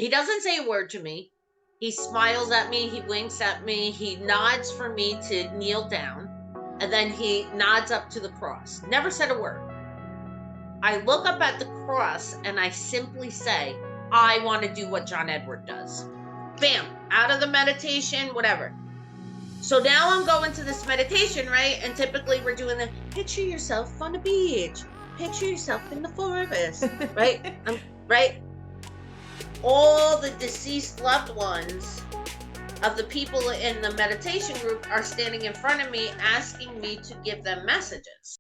He doesn't say a word to me. He smiles at me. He winks at me. He nods for me to kneel down. And then he nods up to the cross. Never said a word. I look up at the cross and I simply say, I want to do what John Edward does. Bam, out of the meditation, whatever. So now I'm going to this meditation, right? And typically we're doing the picture yourself on the beach, picture yourself in the forest, right? Right? All the deceased loved ones of the people in the meditation group are standing in front of me asking me to give them messages.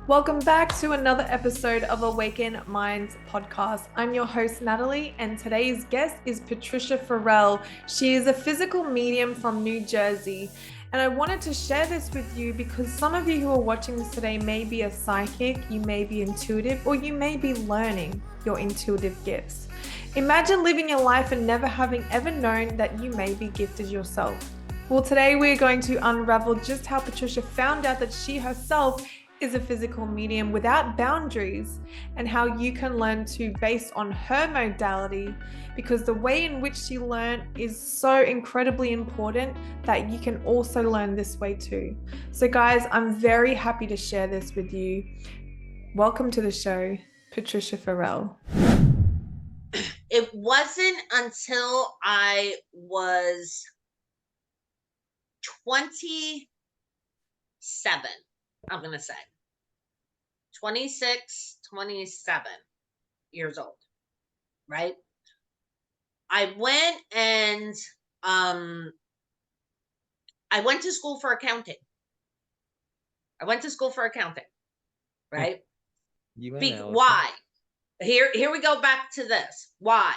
Welcome back to another episode of Awaken Minds podcast. I'm your host, Natalie, and today's guest is Patricia Farrell. She is a physical medium from New Jersey. And I wanted to share this with you because some of you who are watching this today may be a psychic, you may be intuitive, or you may be learning your intuitive gifts. Imagine living your life and never having ever known that you may be gifted yourself. Well, today we're going to unravel just how Patricia found out that she herself is a physical medium without boundaries, and how you can learn to based on her modality, because the way in which she learned is so incredibly important that you can also learn this way too. So guys, I'm very happy to share this with you. Welcome to the show, Patricia Farrell. It wasn't until I was 27, I'm going to say 26, 27 years old, right? I went and I went to school for accounting. Right? Why? Here we go back to this. Why?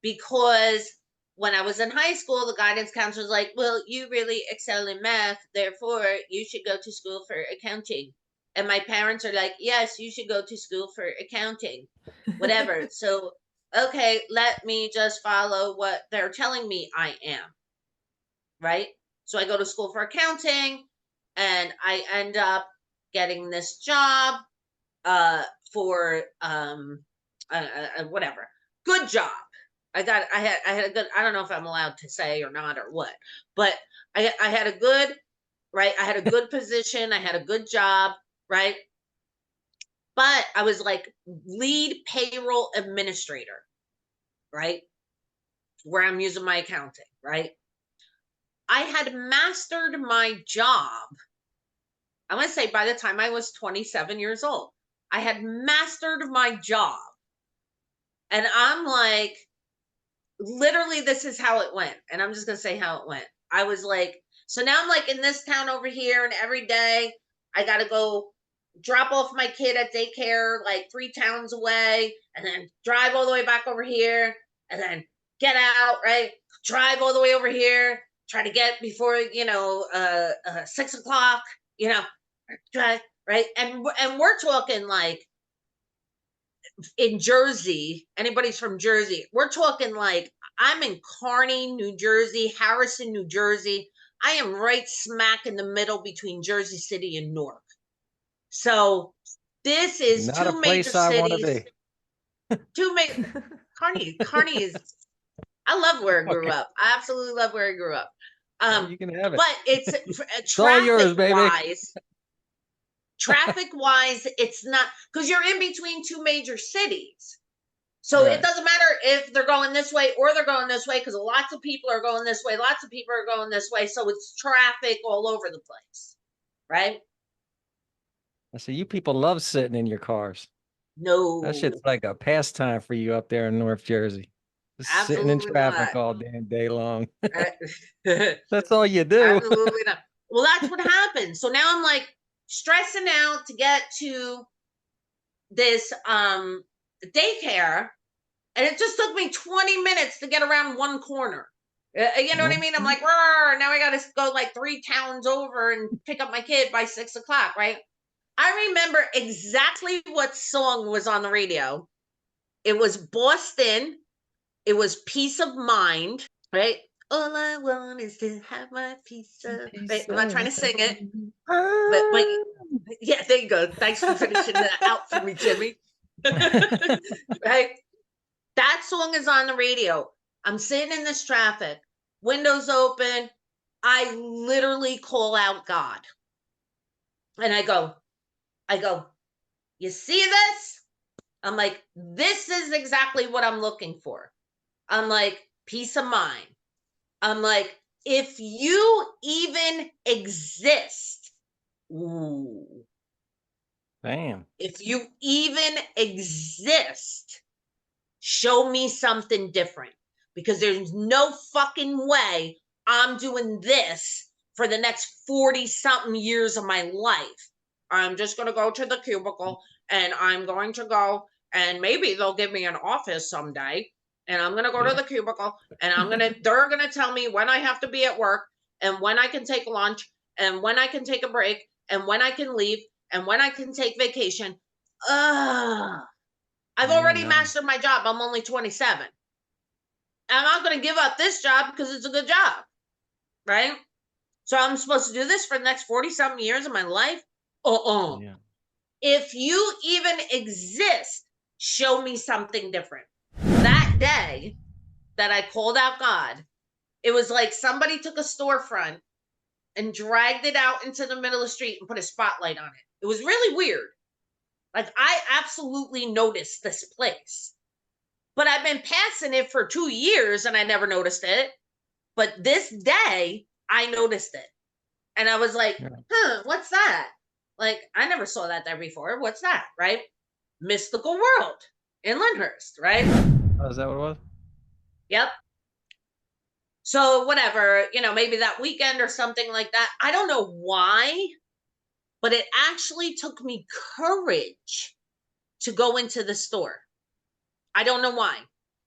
Because when I was in high school, the guidance counselor was like, well, you really excel in math, therefore you should go to school for accounting. And my parents are like, yes, you should go to school for accounting, whatever. So, okay, let me just follow what they're telling me I am, right? So I go to school for accounting and I end up getting this job for whatever. Good job. I had a good, I don't know if I'm allowed to say or not or what, but I had a good, right? I had a good position. I had a good job, right? But I was like lead payroll administrator, right? Where I'm using my accounting, right? I had mastered my job. I'm going to say by the time I was 27 years old, I had mastered my job. And I'm like, literally, this is how it went. And I'm just going to say how it went. I was like, so now I'm like in this town over here, and every day I got to go drop off my kid at daycare like 3 towns away, and then drive all the way back over here, and then get out, right? Drive all the way over here, try to get before, 6 o'clock, drive, right? And we're talking like in Jersey, anybody's from Jersey, we're talking like I'm in Kearney, New Jersey, Harrison, New Jersey. I am right smack in the middle between Jersey City and Newark. So this is not two major cities. Kearney is, I love where I grew up. I absolutely love where I grew up. You can have it. But it's traffic wise, it's not, because you're in between 2 major cities. So It doesn't matter if they're going this way or they're going this way, because lots of people are going this way. Lots of people are going this way. So it's traffic all over the place. Right? So you people love sitting in your cars. No. That shit's like a pastime for you up there in North Jersey. Just sitting in traffic all damn day long. That's all you do. Absolutely not. Well, that's what happened. So now I'm like stressing out to get to this daycare, and it just took me 20 minutes to get around one corner. You know what I mean? I'm like, now I got to go like 3 towns over and pick up my kid by 6 o'clock, right? I remember exactly what song was on the radio. It was Boston It was peace of mind, right? All I want is to have my peace of, right? I'm not trying to sing it, but yeah, there you go. Thanks for finishing that out for me, Jimmy. Right? That song is on the radio. I'm sitting in this traffic, windows open. I literally call out God. And I go, you see this? I'm like, this is exactly what I'm looking for. I'm like, peace of mind. I'm like, if you even exist, ooh, Damn. if you even exist, show me something different, because there's no fucking way I'm doing this for the next 40 something years of my life. I'm just going to go to the cubicle and I'm going to go, and maybe they'll give me an office someday, and I'm going to go to the cubicle and they're going to tell me when I have to be at work and when I can take lunch and when I can take a break and when I can leave and when I can take vacation. I've already mastered my job. I'm only 27. I'm not going to give up this job because it's a good job, right? So I'm supposed to do this for the next 40 something years of my life? Yeah. If you even exist, show me something different. That day that I called out God, it was like somebody took a storefront and dragged it out into the middle of the street and put a spotlight on it. It was really weird. Like, I absolutely noticed this place. But I've been passing it for 2 years and I never noticed it. But this day, I noticed it. And I was like, what's that? Like, I never saw that there before. What's that, right? Mystical World in Lyndhurst, right? Oh, is that what it was? Yep. So whatever, maybe that weekend or something like that. I don't know why, but it actually took me courage to go into the store. I don't know why.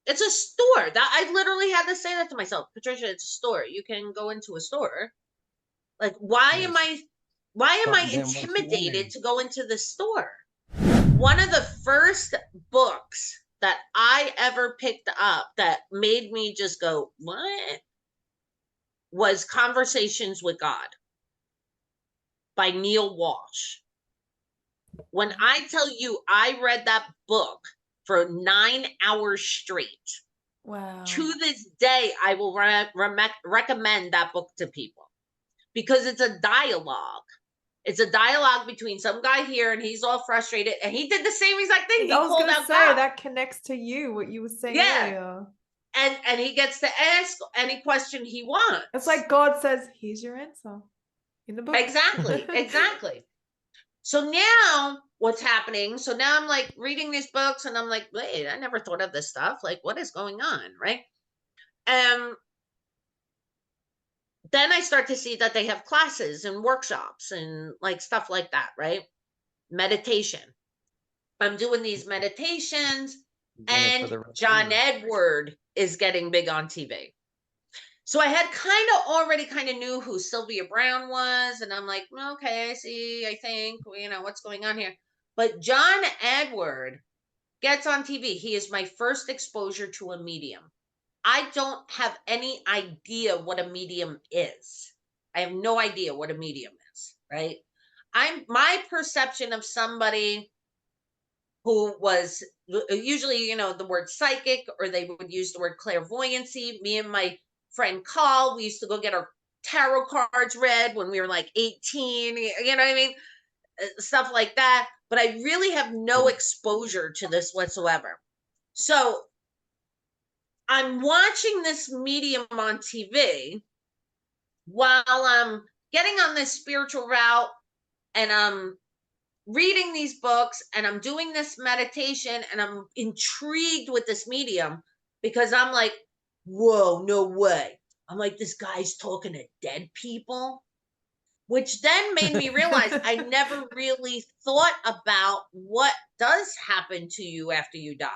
It's a store. That I literally had to say that to myself. Patricia, it's a store. You can go into a store. Like, why am I intimidated to go into the store? One of the first books that I ever picked up that made me just go, what? Was Conversations with God by Neil Walsh. When I tell you I read that book for 9 hours straight, wow. To this day, I will recommend that book to people because it's a dialogue. It's a dialogue between some guy here, and he's all frustrated, and he did the same exact thing. He called out God. That connects to you, what you were saying earlier. And he gets to ask any question he wants. It's like God says, here's your answer in the book. Exactly. So now what's happening? So now I'm like reading these books and I'm like, wait, I never thought of this stuff. Like, what is going on? Right. Then I start to see that they have classes and workshops and like stuff like that. Right. Meditation. I'm doing these meditations, and John Edward is getting big on TV. So I had already knew who Sylvia Brown was. And I'm like, okay, I think, what's going on here. But John Edward gets on TV. He is my first exposure to a medium. I don't have any idea what a medium is. I have no idea what a medium is, right? My perception of somebody who was usually, the word psychic, or they would use the word clairvoyancy. Me and my friend Carl, we used to go get our tarot cards read when we were like 18, you know what I mean? Stuff like that. But I really have no exposure to this whatsoever. So I'm watching this medium on TV while I'm getting on this spiritual route, and I'm reading these books and I'm doing this meditation, and I'm intrigued with this medium because I'm like, whoa, no way. I'm like, this guy's talking to dead people, which then made me realize I never really thought about what does happen to you after you die.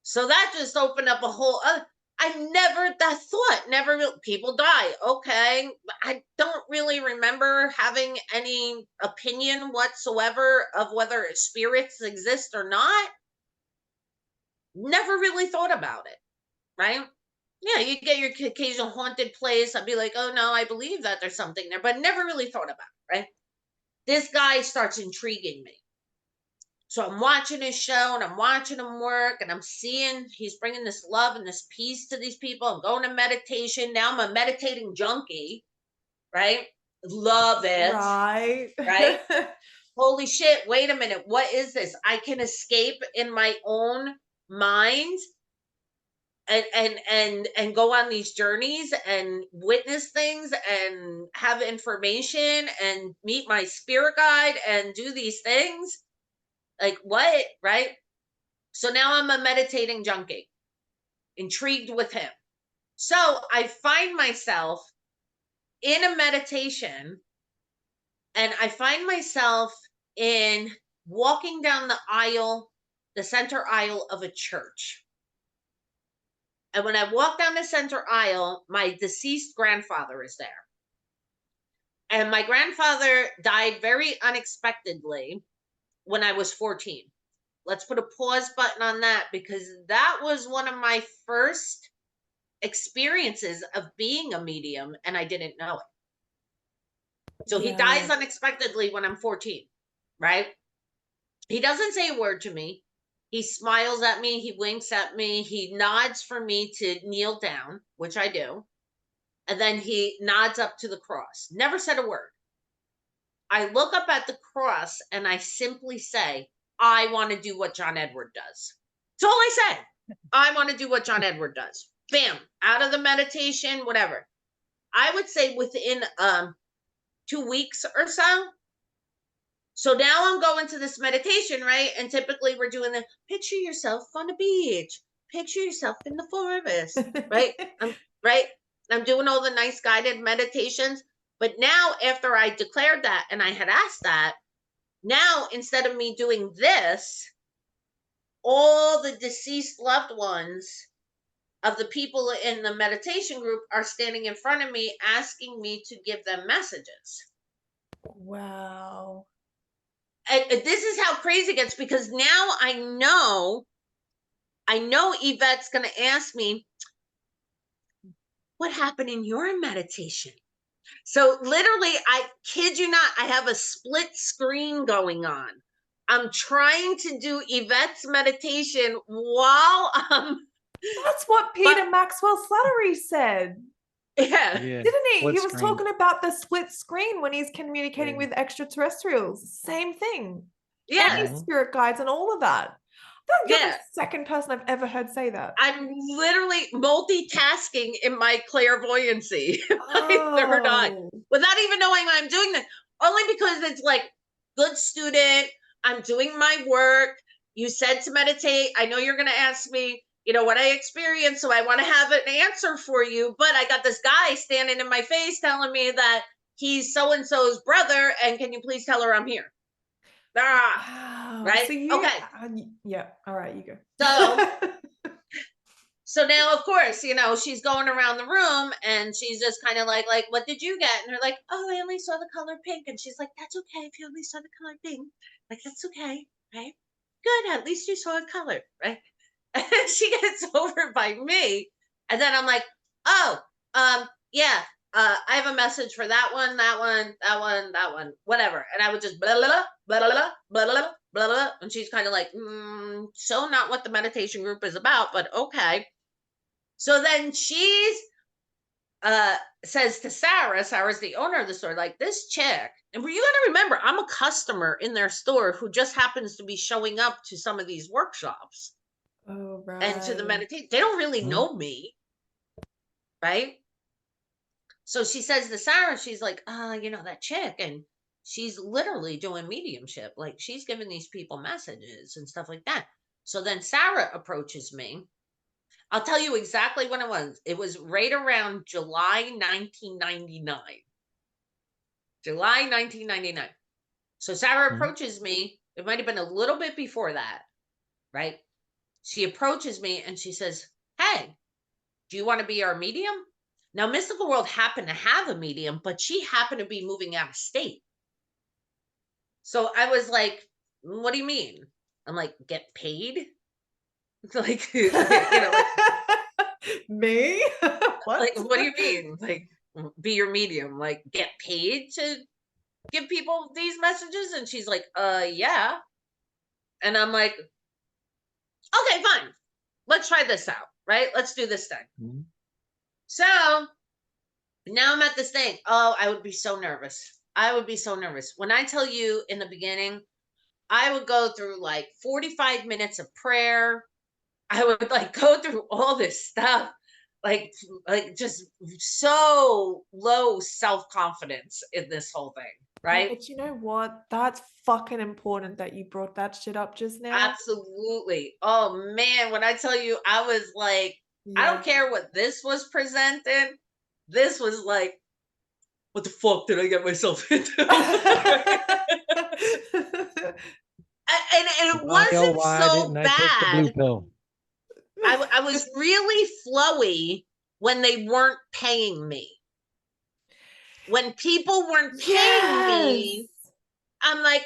So that just opened up a whole other. People die. Okay. I don't really remember having any opinion whatsoever of whether spirits exist or not. Never really thought about it. right? Yeah, you get your occasional haunted place. I'd be like, oh no, I believe that there's something there, but never really thought about it, right? This guy starts intriguing me. So I'm watching his show and I'm watching him work and I'm seeing he's bringing this love and this peace to these people. I'm going to meditation. Now I'm a meditating junkie, right? Love it, Right. right? Holy shit, wait a minute. What is this? I can escape in my own mind and go on these journeys and witness things and have information and meet my spirit guide and do these things. Like what, right? So now I'm a meditating junkie, intrigued with him. So I find myself in a meditation and I find myself in walking down the aisle, the center aisle of a church. And when I walk down the center aisle, my deceased grandfather is there. And my grandfather died very unexpectedly when I was 14. Let's put a pause button on that because that was one of my first experiences of being a medium and I didn't know it. So he dies unexpectedly when I'm 14, right? He doesn't say a word to me. He smiles at me, he winks at me, he nods for me to kneel down, which I do. And then he nods up to the cross. Never said a word. I look up at the cross and I simply say, I want to do what John Edward does. That's all I said. I want to do what John Edward does. Bam, out of the meditation, whatever. I would say within 2 weeks or so. So now I'm going to this meditation, right? And typically we're doing the picture yourself on the beach, picture yourself in the forest, right? I'm doing all the nice guided meditations. But now after I declared that and I had asked that, now instead of me doing this, all the deceased loved ones of the people in the meditation group are standing in front of me asking me to give them messages. Wow. And this is how crazy it gets because now I know Yvette's going to ask me, what happened in your meditation? So literally, I kid you not, I have a split screen going on. I'm trying to do Yvette's meditation while That's what Peter Maxwell Slattery said. Yeah. Didn't he? What He was screen? talking about the split screen when he's communicating Yeah. with extraterrestrials. Same thing. Yeah. And his spirit guides and all of that. You're Yeah. the second person I've ever heard say that. I'm literally multitasking in my clairvoyancy, my third eye, without even knowing I'm doing that. Only because it's like, good student, I'm doing my work. You said to meditate. I know you're going to ask me, what I experienced, so I want to have an answer for you. But I got this guy standing in my face telling me that he's so-and-so's brother, and can you please tell her I'm here? Wow. Right? So you, okay. Yeah. All right, you go. So now, of course, she's going around the room and she's just kind of like, what did you get? And they're like, oh, I only saw the color pink. And she's like, that's okay if you only saw the color pink. Like, that's okay, right? Good, at least you saw a color, right? And she gets over by me. And then I'm like, oh, yeah, I have a message for that one, whatever. And I would just blah, blah, blah, blah, blah, blah, blah, blah, blah. And she's kind of like, so not what the meditation group is about, but okay. So then she's says to Sarah's the owner of the store, like, this chick, and you got to remember, I'm a customer in their store who just happens to be showing up to some of these workshops. Oh, right. And to the meditation. They don't really know me, right? So she says to Sarah, she's like, that chick, and she's literally doing mediumship. Like, she's giving these people messages and stuff like that. So then Sarah approaches me. I'll tell you exactly when it was. It was right around July 1999. July 1999. So Sarah approaches me. It might have been a little bit before that, right? She approaches me and she says, hey, do you want to be our medium? Now, Mystical World happened to have a medium, but she happened to be moving out of state. So I was like, what do you mean? I'm like, get paid? Like, Me? What? Like, what do you mean? Like, be your medium? Like, get paid to give people these messages? And she's like, yeah. And I'm like, okay, fine. Let's try this out, right? Let's do this thing. Mm-hmm. So now I'm at this thing. Oh, I would be so nervous. I would be so nervous. When I tell you in the beginning, I would go through like 45 minutes of prayer. I would like go through all this stuff, like just so low self-confidence in this whole thing, Oh, right? but you know what? That's fucking important that you brought that shit up just now. Absolutely. Oh man, when I tell you, I was like, I Yeah. don't care what this was presented. This was like, what the fuck did I get myself into? And it Why, oh, wasn't why so didn't I take the blue bad. pill? I was really flowy when they weren't paying me. When people weren't paying Yes. me, I'm like,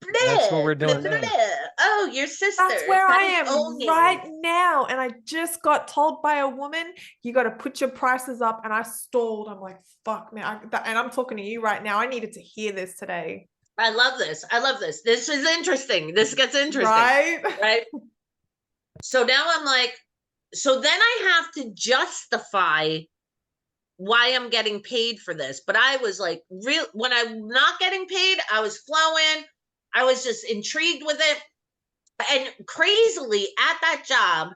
That's what bleh, we're bleh, doing bleh, now. bleh. Oh, your That's sisters. where How I do you owe am me? right now. And I just got told by a woman, you got to put your prices up. And I stalled. I'm like, fuck, man. And I'm talking to you right now. I needed to hear this today. I love this. I love this. This is interesting. This gets interesting. Right? Right? So now I'm like, so then I have to justify why I'm getting paid for this. But I was like, real when I'm not getting paid, I was flowing. I was just intrigued with it. And crazily at that job,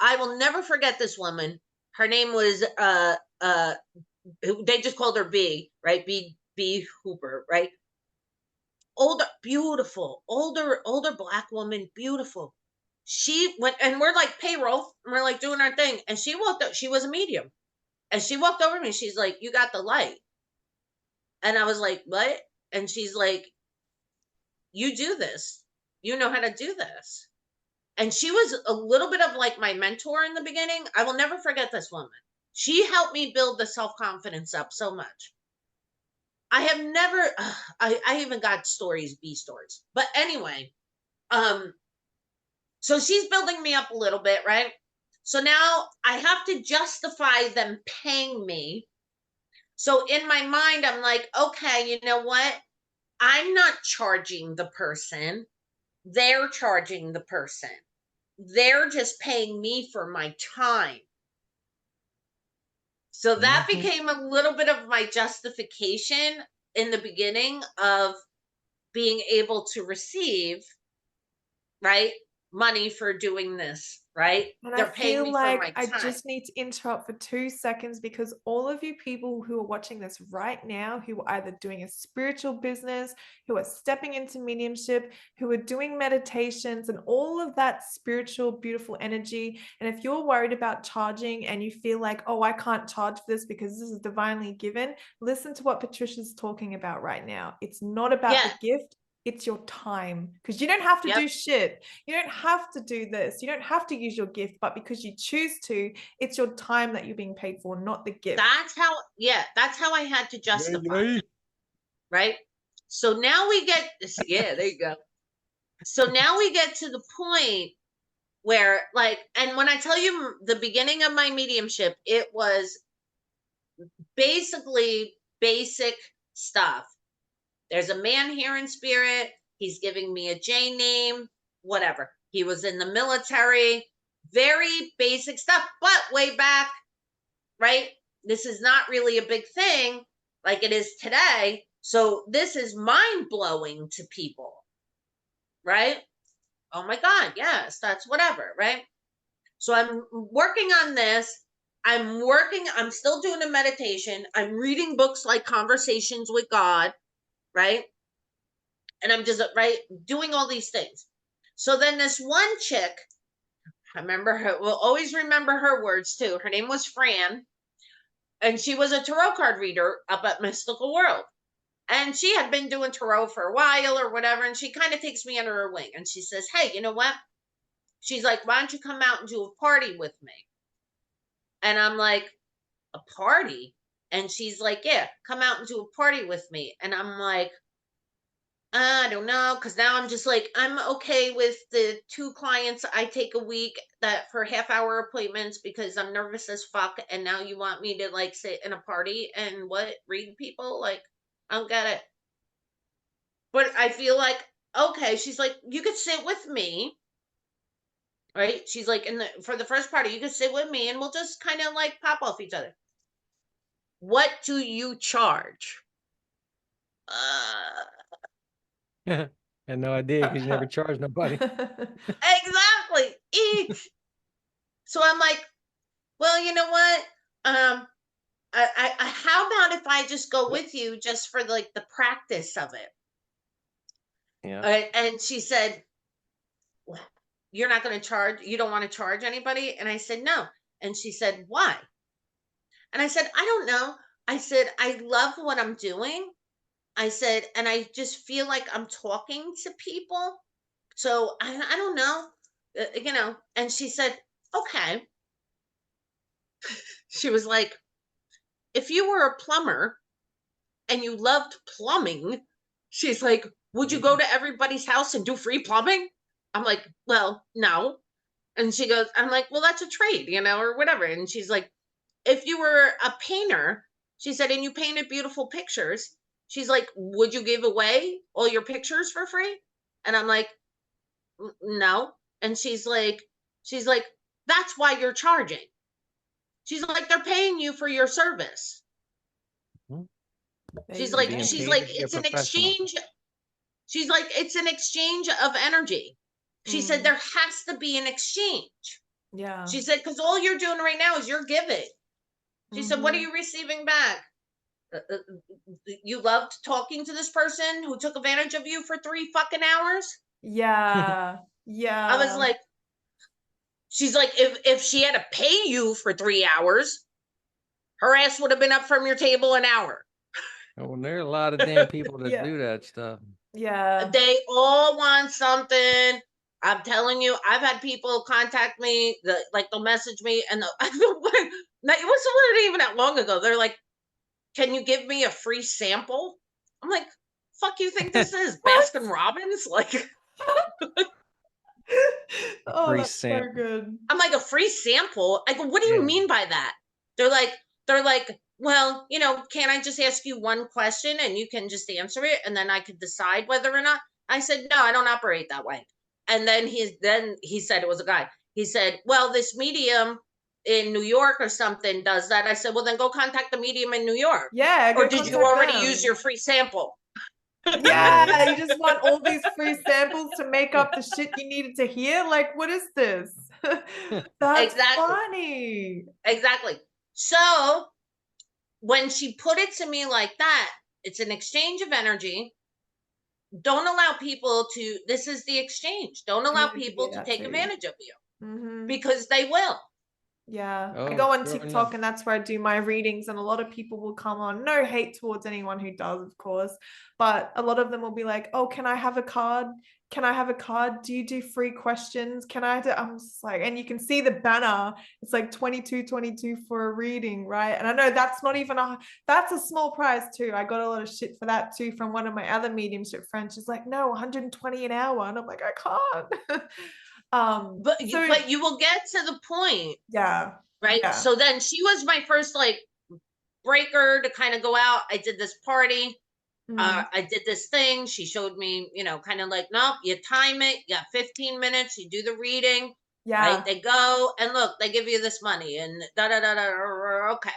I will never forget this woman. Her name was they just called her B, right? B Hooper, right? Older, beautiful, older black woman, beautiful. She went and we're like payroll, and we're like doing our thing. And she walked up, she was a medium. And she walked over to me, she's like, you got the light. And I was like, what? And she's like, you do this. You know how to do this. And she was a little bit of like my mentor in the beginning. I will never forget this woman. She helped me build the self-confidence up so much. I have never I even got stories, B stories. But anyway, so she's building me up a little bit, right? So now I have to justify them paying me. So in my mind, I'm like, okay, you know what? I'm not charging the person. They're charging the person. They're just paying me for my time. So that Mm-hmm. became a little bit of my justification in the beginning of being able to receive, right, money for doing this, right? And I They're paying feel me for like my I time. just need to interrupt for 2 seconds because all of you people who are watching this right now, who are either doing a spiritual business, who are stepping into mediumship, who are doing meditations and all of that spiritual, beautiful energy. And if you're worried about charging and you feel like, oh, I can't charge for this because this is divinely given, listen to what Patricia's talking about right now. It's not about Yeah. the gift. It's your time because you don't have to Yep. do shit. You don't have to do this. You don't have to use your gift, but because you choose to, it's your time that you're being paid for, not the gift. That's how I had to justify it, right? So now we get, yeah, there you go. So now we get to the point where like, and when I tell you the beginning of my mediumship, it was basically basic stuff. There's a man here in spirit. He's giving me a J name, whatever. He was in the military, very basic stuff, but way back, right? This is not really a big thing like it is today. So this is mind blowing to people, right? Oh my God, yes, that's whatever, right? So I'm working on this. I'm still doing a meditation. I'm reading books like Conversations with God, right? And I'm just right doing all these things. So then this one chick, I remember her, will always remember her words too. Her name was Fran, and she was a tarot card reader up at Mystical World. And she had been doing tarot for a while or whatever, and she kind of takes me under her wing and she says, hey, you know what? She's like, why don't you come out and do a party with me? And I'm like, a party? And she's like, yeah, come out and do a party with me. And I'm like, I don't know, because now I'm just like, I'm okay with the 2 clients I take a week that for half-hour appointments because I'm nervous as fuck, and now you want me to, like, sit in a party and read people? Like, I don't get it. But I feel like, okay, she's like, "You could sit with me," right? She's like, "In the for the first party, you could sit with me, and we'll just kinda, like, pop off each other." What do you charge? Uh, Had no idea because you never charged nobody. exactly, eat. So I'm like, "Well, you know what? How about if I just go with you just for, like, the practice of it?" Yeah. And she said, "Well, you're not gonna charge you don't wanna charge anybody?" And I said, "No." And she said, "Why?" And I said, "I don't know." I said, "I love what I'm doing." I said, "And I just feel like I'm talking to people. So I don't know." And she said, "Okay." She was like, "If you were a plumber and you loved plumbing," she's like, "would you go to everybody's house and do free plumbing?" I'm like, "Well, no." And she goes, I'm like, "Well, that's a trade, or whatever." And she's like, "If you were a painter," she said, "and you painted beautiful pictures," she's like, "would you give away all your pictures for free?" And I'm like, No." And she's like, "That's why you're charging." She's like, "They're paying you for your service." Mhm. There She's you You're like, being go. she's paid like, to be a it's an professional. exchange. She's like, it's an exchange of energy. She said, Mm, there has to be an exchange. yeah. She said, because all you're doing right now is you're giving. She said, what are Hmm. you receiving back? You loved talking to this person who took advantage of you for 3 fucking hours? Yeah. I was Yeah. like, she's like, if she had to pay you for 3 hours, her ass would have been up from your table an hour. Oh, there are a lot of damn people that Yeah. do that stuff. Yeah. They all want something. I'm telling you, I've had people contact me, like they'll message me, and it wasn't even that long ago. They're like, "Can you give me a free sample?" I'm like, "Fuck, you think this is What? Baskin Robbins?" Like, Oh, Free that's so sample. good. I'm like, "A free sample?" I go, "What do you Yeah. mean by that?" They're like, "Well, can't I just ask you one question and you can just answer it and then I could decide whether or not?" I said, "No, I don't operate that way." And then he said, it was a guy. He said, "Well, this medium in New York or something does that." I said, "Well, then go contact the medium in New York." Yeah, Or go did you contact already use them. your free sample? Yeah. Yeah, you just want all these free samples to make up the shit you needed to hear? Like, what is this? That's Exactly. funny. Exactly. So when she put it to me like that, it's an exchange of energy. Don't allow people to, this is the exchange. Don't allow Needed to people hear to that take too. advantage of you Hmm. because they will. Yeah, I Oh, go on sure TikTok enough. and that's where I do my readings, and a lot of people will come on. No hate towards anyone who does, of course, but a lot of them will be like, "Oh, can I have a card? Can I have a card? Do you do free questions? Can I do?" I'm just like, and you can see the banner. It's like 22.22 for a reading, right? And I know that's not even that's a small price too. I got a lot of shit for that too from one of my other mediumship friends. She's like, "No, 120 an hour," and I'm like, "I can't." But you, So but you will get to the point, yeah, right? yeah. So then she was my first like breaker to kind of go out. I did this party. Mm. I did this thing. She showed me, kind of like, nope, you time it. You got 15 minutes. You do the reading, right? Yeah. They go and look, they give you this money and da da da da. Okay,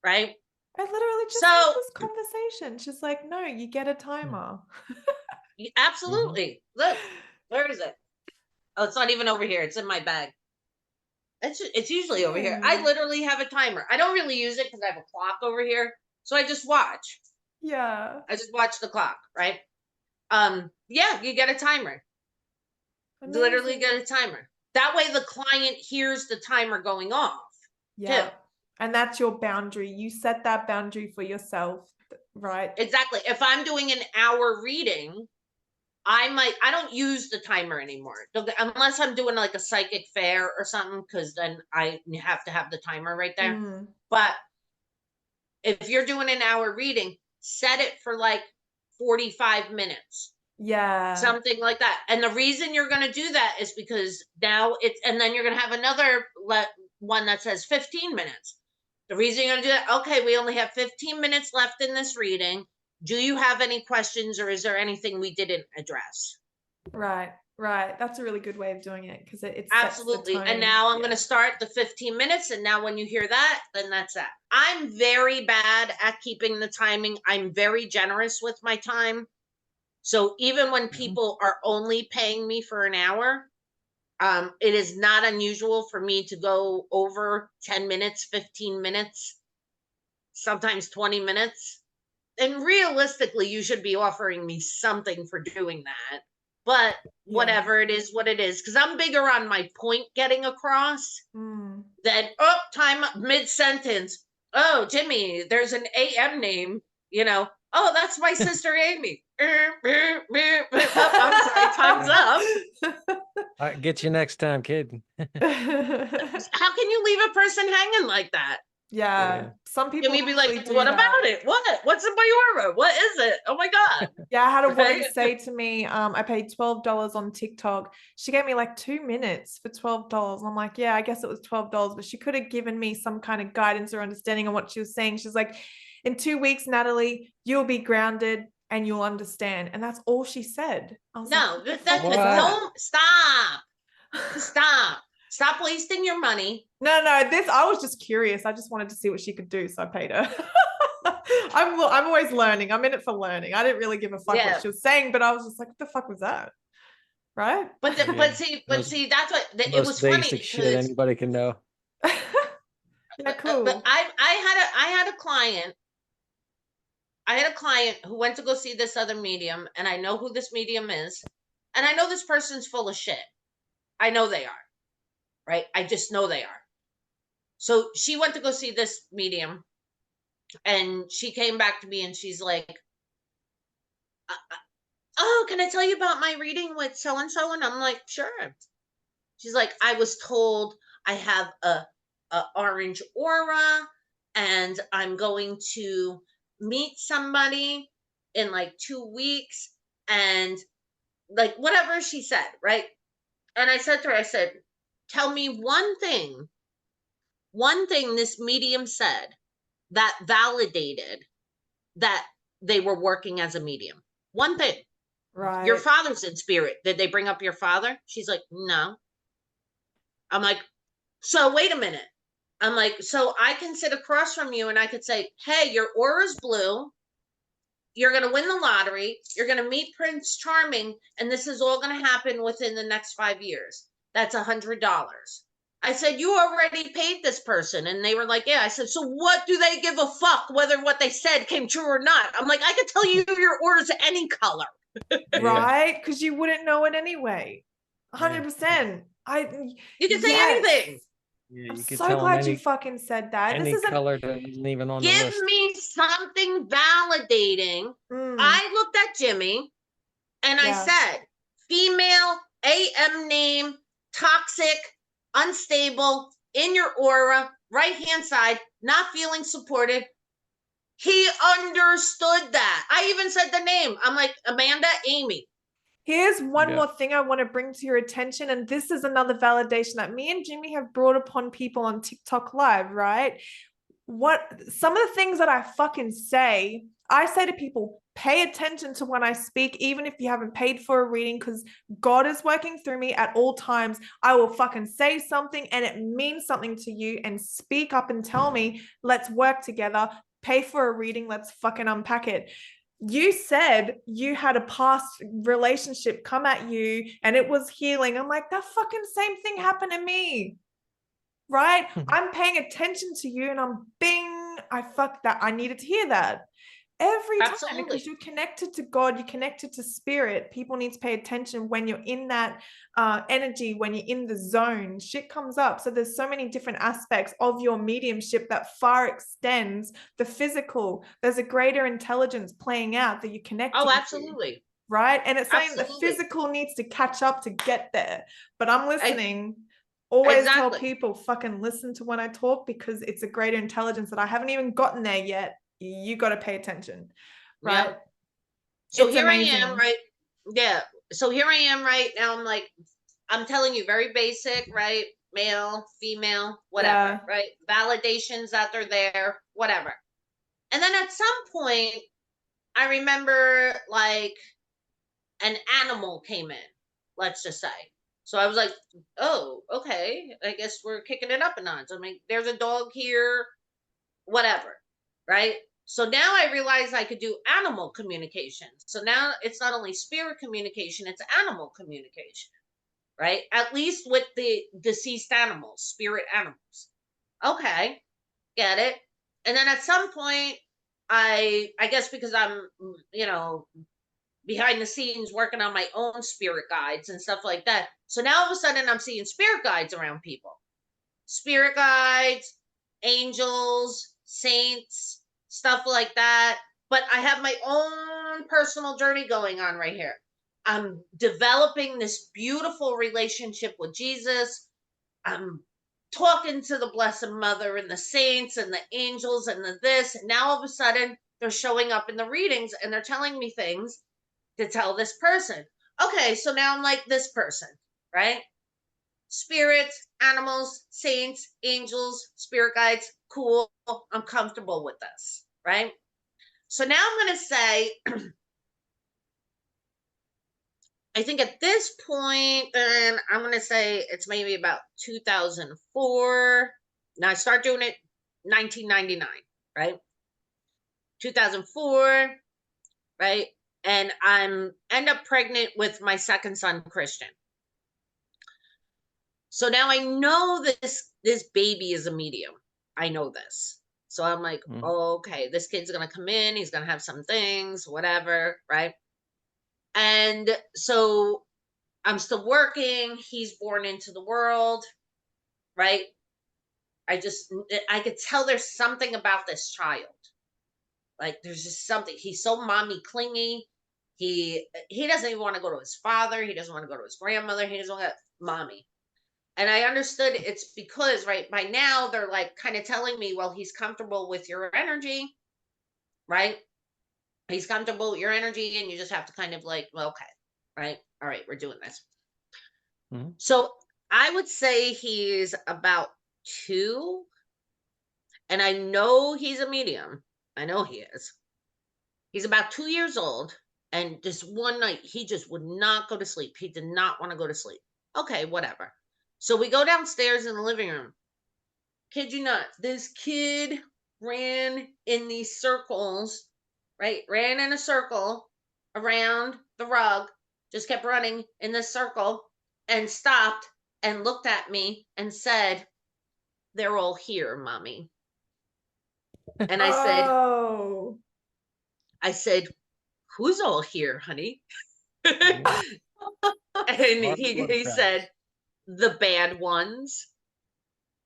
right? I literally just had So this conversation. She's like, "No, you get a timer." Hmm. absolutely. Look, where is it? Oh, it's not even over here. It's in my bag. It's usually over here. I Cute. literally have a timer. I don't really use it because I have a clock over here. So I just watch. Yeah. I just watch the clock, right? Yeah, you get a timer. Literally Amazing. get a timer. That way the client hears the timer going off too. Yeah. And that's your boundary. You set that boundary for yourself, right? Exactly. If I'm doing an hour reading, I don't use the timer anymore. Unless I'm doing like a psychic fair or something, because then I have to have the timer right there. Mm. But if you're doing an hour reading, set it for like 45 minutes. Yeah. Something like that. And the reason you're going to do that is because now it's, and then you're going to have another one that says 15 minutes. The reason you're going to do that, okay, we only have 15 minutes left in this reading. Do you have any questions, or is there anything we didn't address? Right. Right. That's a really good way of doing it, because it sets the Absolutely. tone. And now I'm Yeah. going to start the 15 minutes. And now when you hear that, then that's that. I'm very bad at keeping the timing. I'm very generous with my time. So even when people are only paying me for an hour, it is not unusual for me to go over 10 minutes, 15 minutes, sometimes 20 minutes. And realistically, you should be offering me something for doing that. But whatever, it is what it is. Because I'm bigger on my point getting across than, oh, time mid-sentence. Oh, Jimmy, there's an AM name, you know. Oh, that's my sister Amy. Oh, I'm sorry, time's up. I'll get you next time, kid. How can you leave a person hanging like that? Yeah. Some people Can we be like, do what that. about it? What? What's in my aura? What is it? Oh my God. Yeah, I had a woman Right? say to me, I paid $12 on TikTok. She gave me like 2 minutes for $12. I'm like, yeah, I guess it was $12, but she could have given me some kind of guidance or understanding on what she was saying. She's like, in 2 weeks, Natalie, you'll be grounded and you'll understand. And that's all she said. I was No, like, don't stop. Stop wasting your money. No, I was just curious. I just wanted to see what she could do, so I paid her. I'm always learning. I'm in it for learning. I didn't really give a fuck what she was saying, but I was just like, what the fuck was that? Right? But see, that's what it was funny. Basic shit anybody can know. Yeah, cool. But I had a client. I had a client who went to go see this other medium, and I know who this medium is, and I know this person's full of shit. I know they are, right? I just know they are. So she went to go see this medium, and she came back to me, and she's like, "Oh, can I tell you about my reading with so and so?" And I'm like, "Sure." She's like, "I was told I have a orange aura, and I'm going to meet somebody in like 2 weeks, and like whatever she said, right?" And I said to her, I said, "Tell me one thing this medium said that validated that they were working as a medium. One thing." Right. "Your father's in spirit. Did they bring up your father?" She's like, "No." I'm like, "So wait a minute." I'm like, "So I can sit across from you and I could say, hey, your aura's blue. You're going to win the lottery. You're going to meet Prince Charming. And this is all going to happen within the next 5 years. That's $100. I said, "You already paid this person." And they were like, "Yeah." I said, "So what do they give a fuck whether what they said came true or not?" I'm like, "I could tell you your aura's any color." Right? Because you wouldn't know it anyway. 100%. You can say anything. Yeah, I'm you could so tell glad them you fucking said that. any This isn't color that isn't even on the Give list. me something validating. I looked at Jimmy and I said, female, AM name, toxic, unstable, in your aura, right-hand side, not feeling supported. He understood that. I even said the name. I'm like, Amanda, Amy. Here's one more thing I want to bring to your attention, and this is another validation that me and Jimmy have brought upon people on TikTok Live, right? Some of the things that I fucking say, I say to people, pay attention to when I speak, even if you haven't paid for a reading, because God is working through me at all times. I will fucking say something and it means something to you, and speak up and tell me, let's work together, pay for a reading, let's fucking unpack it. You said you had a past relationship come at you and it was healing. I'm like, that fucking same thing happened to me. Right? I'm paying attention to you and I fuck that. I needed to hear that every time, because you're connected to God, you're connected to spirit. People need to pay attention when you're in that energy, when you're in the zone, shit comes up. So there's so many different aspects of your mediumship that far extends the physical. There's a greater intelligence playing out that you're connected Oh, absolutely. to, right? And it's saying the physical needs to catch up to get there. But I'm listening. Always tell people, fucking listen to when I talk, because it's a greater intelligence that I haven't even gotten there yet. You got to pay attention, right? Yep. So here I am, right? yeah. So here I am right now. I'm like, I'm telling you, very basic, right? Male, female, whatever, Yeah. right? Validations that they're there, whatever. And then at some point, I remember like an animal came in, let's just say. So I was like, oh, okay. I guess we're kicking it up a notch. I mean, there's a dog here, whatever, right? So now I realize I could do animal communication. So now it's not only spirit communication, it's animal communication, right? At least with the deceased animals, spirit animals. Okay, get it. And then at some point, I guess because I'm, you know, behind the scenes working on my own spirit guides and stuff like that. So now all of a sudden I'm seeing spirit guides around people. Spirit guides, angels, saints, stuff like that. But I have my own personal journey going on right here. I'm developing this beautiful relationship with Jesus. I'm talking to the Blessed Mother and the saints and the angels and the this. And now all of a sudden they're showing up in the readings and they're telling me things to tell this person. Okay, so now I'm like this person, right? Spirits, animals, saints, angels, spirit guides, cool. I'm comfortable with this, right? So now I'm going to say, I think at this point, then I'm going to say it's maybe about 2004. Now I start doing it 1999, right? 2004, right? And I'm end up pregnant with my second son, Christian. So now I know this baby is a medium. I know this. So I'm like, okay, this kid's gonna come in, he's gonna have some things, whatever, right? And so I'm still working, he's born into the world, right? I could tell there's something about this child. Like there's just something. He's so mommy clingy. He doesn't even want to go to his father, he doesn't want to go to his grandmother, he doesn't want to mommy. And I understood it's because, right, by now they're like kind of telling me, well, he's comfortable with your energy, right? He's comfortable with your energy, and you just have to kind of like, well, okay, right? All right, we're doing this. Mm-hmm. So I would say he's about 2, and I know he's a medium. I know he is. He's about 2 years old, and just one night, he just would not go to sleep. He did not want to go to sleep. Okay, whatever. So we go downstairs in the living room. Kid you not, this kid ran in these circles, right? Ran in a circle around the rug, just kept running in this circle and stopped and looked at me and said, "They're all here, mommy." And I said, "Who's all here, honey?" And he said, "The bad ones."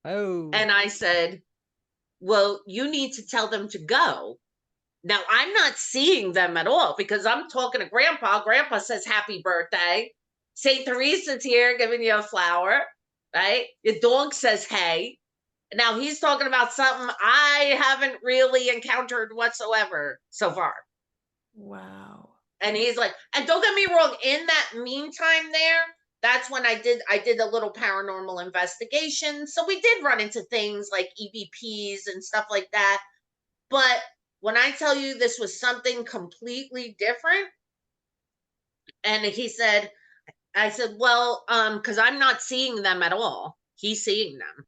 Oh. And I said, "Well, you need to tell them to go." Now, I'm not seeing them at all because I'm talking to Grandpa. Grandpa says, "Happy birthday." St. Teresa's here giving you a flower, right? Your dog says, "Hey." Now he's talking about something I haven't really encountered whatsoever so far. Wow. And he's like, and don't get me wrong, in that meantime there, that's when I did a little paranormal investigation. So we did run into things like EVPs and stuff like that. But when I tell you this was something completely different, and I said, well, because I'm not seeing them at all. He's seeing them.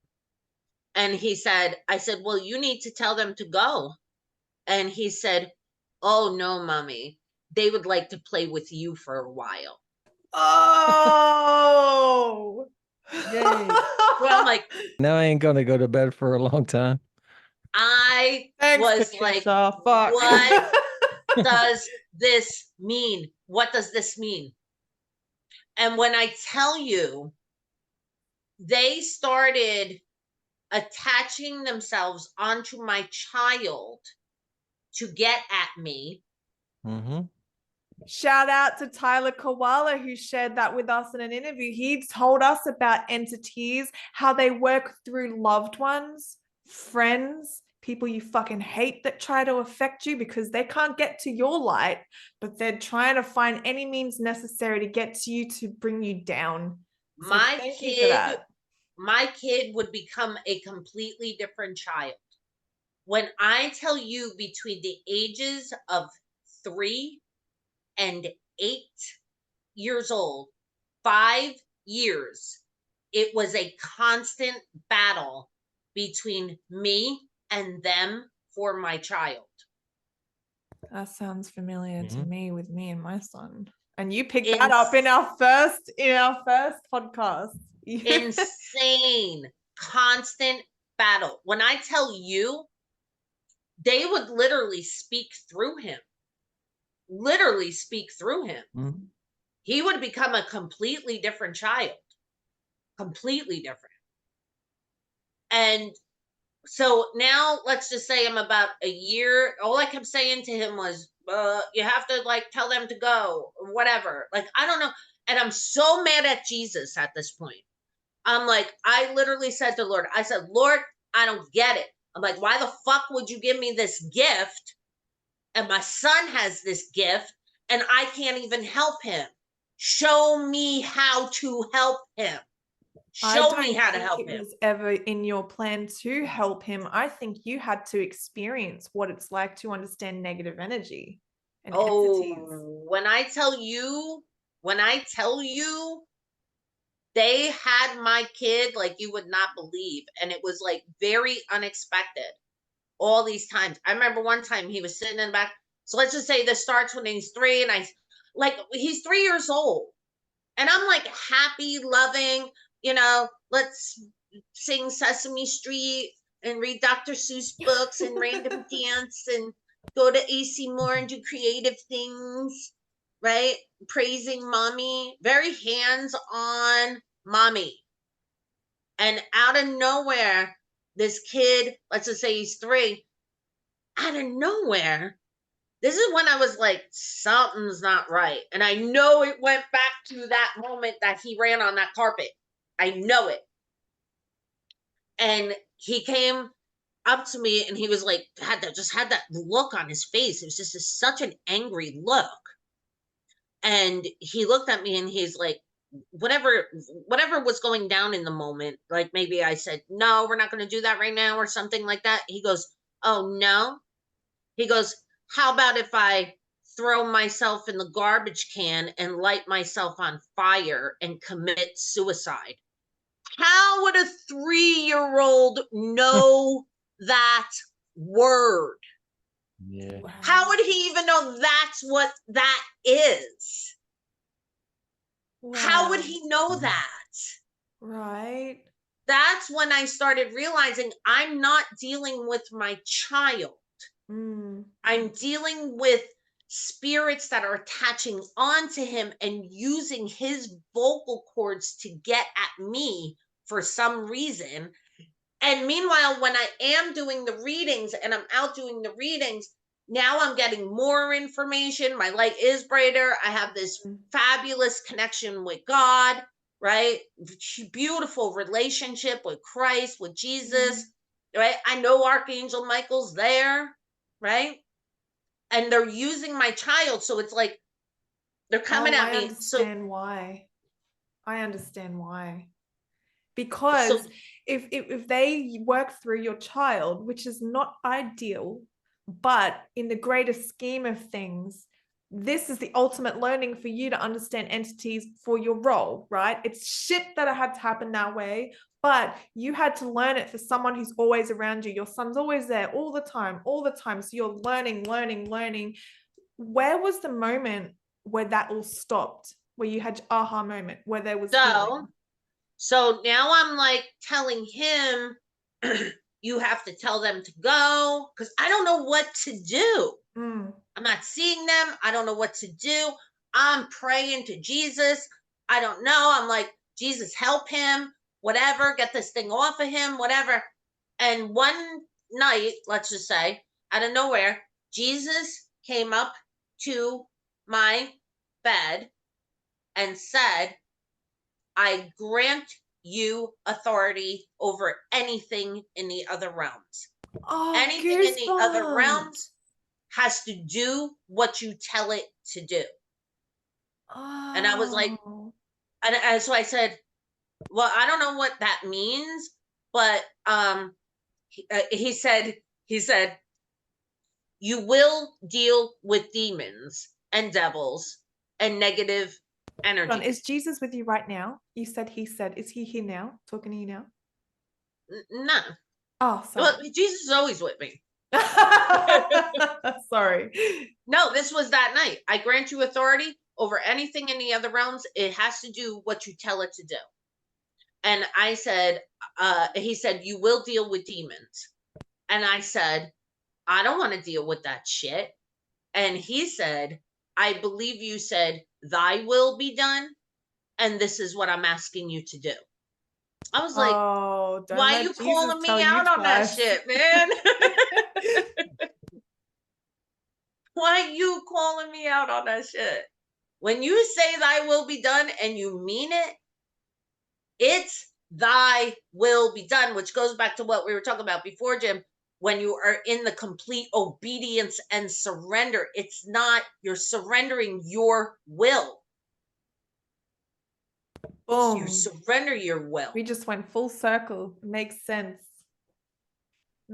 And I said, well, you need to tell them to go. And he said, "Oh, no, mommy. They would like to play with you for a while." Oh. Yay. Well, I'm like, now I ain't going to go to bed for a long time. I was Patricia, like, fuck. What does this mean? What does this mean? And when I tell you, they started attaching themselves onto my child to get at me. Mm-hmm. Shout out to Tyler Koala, who shared that with us in an interview. He told us about entities, how they work through loved ones, friends, people you fucking hate that try to affect you because they can't get to your light, but they're trying to find any means necessary to get to you to bring you down. So thank you for that. My kid would become a completely different child. When I tell you, between the ages of 3 and 8 years old, 5 years, it was a constant battle between me and them for my child. That sounds familiar to Mhm. me with me and my son. And you picked that up in our first podcast. Insane, constant battle. When I tell you, they would literally speak through him. Literally speak through him. Mhm. He would become a completely different child. Completely different. And so now let's just say I'm about a year. All I kept saying to him was, you have to like tell them to go or whatever. Like, I don't know. And I'm so mad at Jesus at this point. I'm like, I literally said to Lord, I said, Lord, I don't get it. I'm like, why the fuck would you give me this gift? And my son has this gift and I can't even help him. Show me how to help him. Show me how to help him. It was ever in your plan to help him. I think you had to experience what it's like to understand negative energy and entities. When I tell you, they had my kid like you would not believe. And it was like very unexpected all these times. I remember one time he was sitting in the back. So let's just say this starts when he's 3 and he's 3 years old. And I'm like happy, loving, let's sing Sesame Street and read Dr. Seuss books and random dance and go to AC Moore and do creative things, right? Praising mommy, very hands-on mommy. And out of nowhere, this kid, let's just say he's 3, out of nowhere, this is when I was like, something's not right. And I know it went back to that moment that he ran on that carpet. I know it. And he came up to me and he was like, had that look on his face. It was just such an angry look. And he looked at me and he's like, whatever was going down in the moment, like maybe I said, no, we're not going to do that right now or something like that. He goes, oh no. He goes, how about if I throw myself in the garbage can and light myself on fire and commit suicide? How would a 3-year-old know that word? Yeah. Wow. How would he even know that's what that is? How would he know that? Right. That's when I started realizing I'm not dealing with my child. I'm dealing with spirits that are attaching onto him and using his vocal cords to get at me for some reason. And meanwhile, when I am doing the readings and I'm out doing the readings, now I'm getting more information. My light is brighter. I have this fabulous connection with God, right? Beautiful relationship with Christ, with Jesus, right? I know Archangel Michael's there, right? And they're using my child. So it's like they're coming at me. I understand why. Because if they work through your child, which is not ideal, but in the greater scheme of things, this is the ultimate learning for you to understand entities for your role, right? It's shit that it had to happen that way, but you had to learn it for someone who's always around you. Your son's always there all the time. So you're learning. Where was the moment where that all stopped? Where you had your aha moment, where there was healing? So now I'm like telling him, you have to tell them to go because I don't know what to do. I'm not seeing them. I don't know what to do. I'm praying to Jesus. I don't know. I'm like, Jesus, help him, whatever, get this thing off of him, whatever. And one night, let's just say, out of nowhere, Jesus came up to my bed and said, I grant you authority over anything in the other realms. Oh, Anything in the other goosebumps. realms has to do what you tell it to do. And I was like, Oh. and so I said, well, I don't know what that means, but he said, you will deal with demons and devils and negative Hold on, is energies. Jesus with you right now? You said he said, is he here now? Talking to you now? No. Oh, Well, sorry. Jesus is always with me. Sorry. No, this was that night. I grant you authority over anything in the other realms. It has to do what you tell it to do. And I said, he said, you will deal with demons. And I said, I don't want to deal with that shit. And he said, I believe you said, thy will be done. And this is what I'm asking you to do. I was like, Oh, don't why are let you Jesus calling tell me you out on that twice. shit, man? Why are you calling me out on that shit? When you say thy will be done and you mean it, it's thy will be done, which goes back to what we were talking about before, Jim. When you are in the complete obedience and surrender, it's not, you're surrendering your will. Boom. You surrender your will. We just went full circle. Makes sense.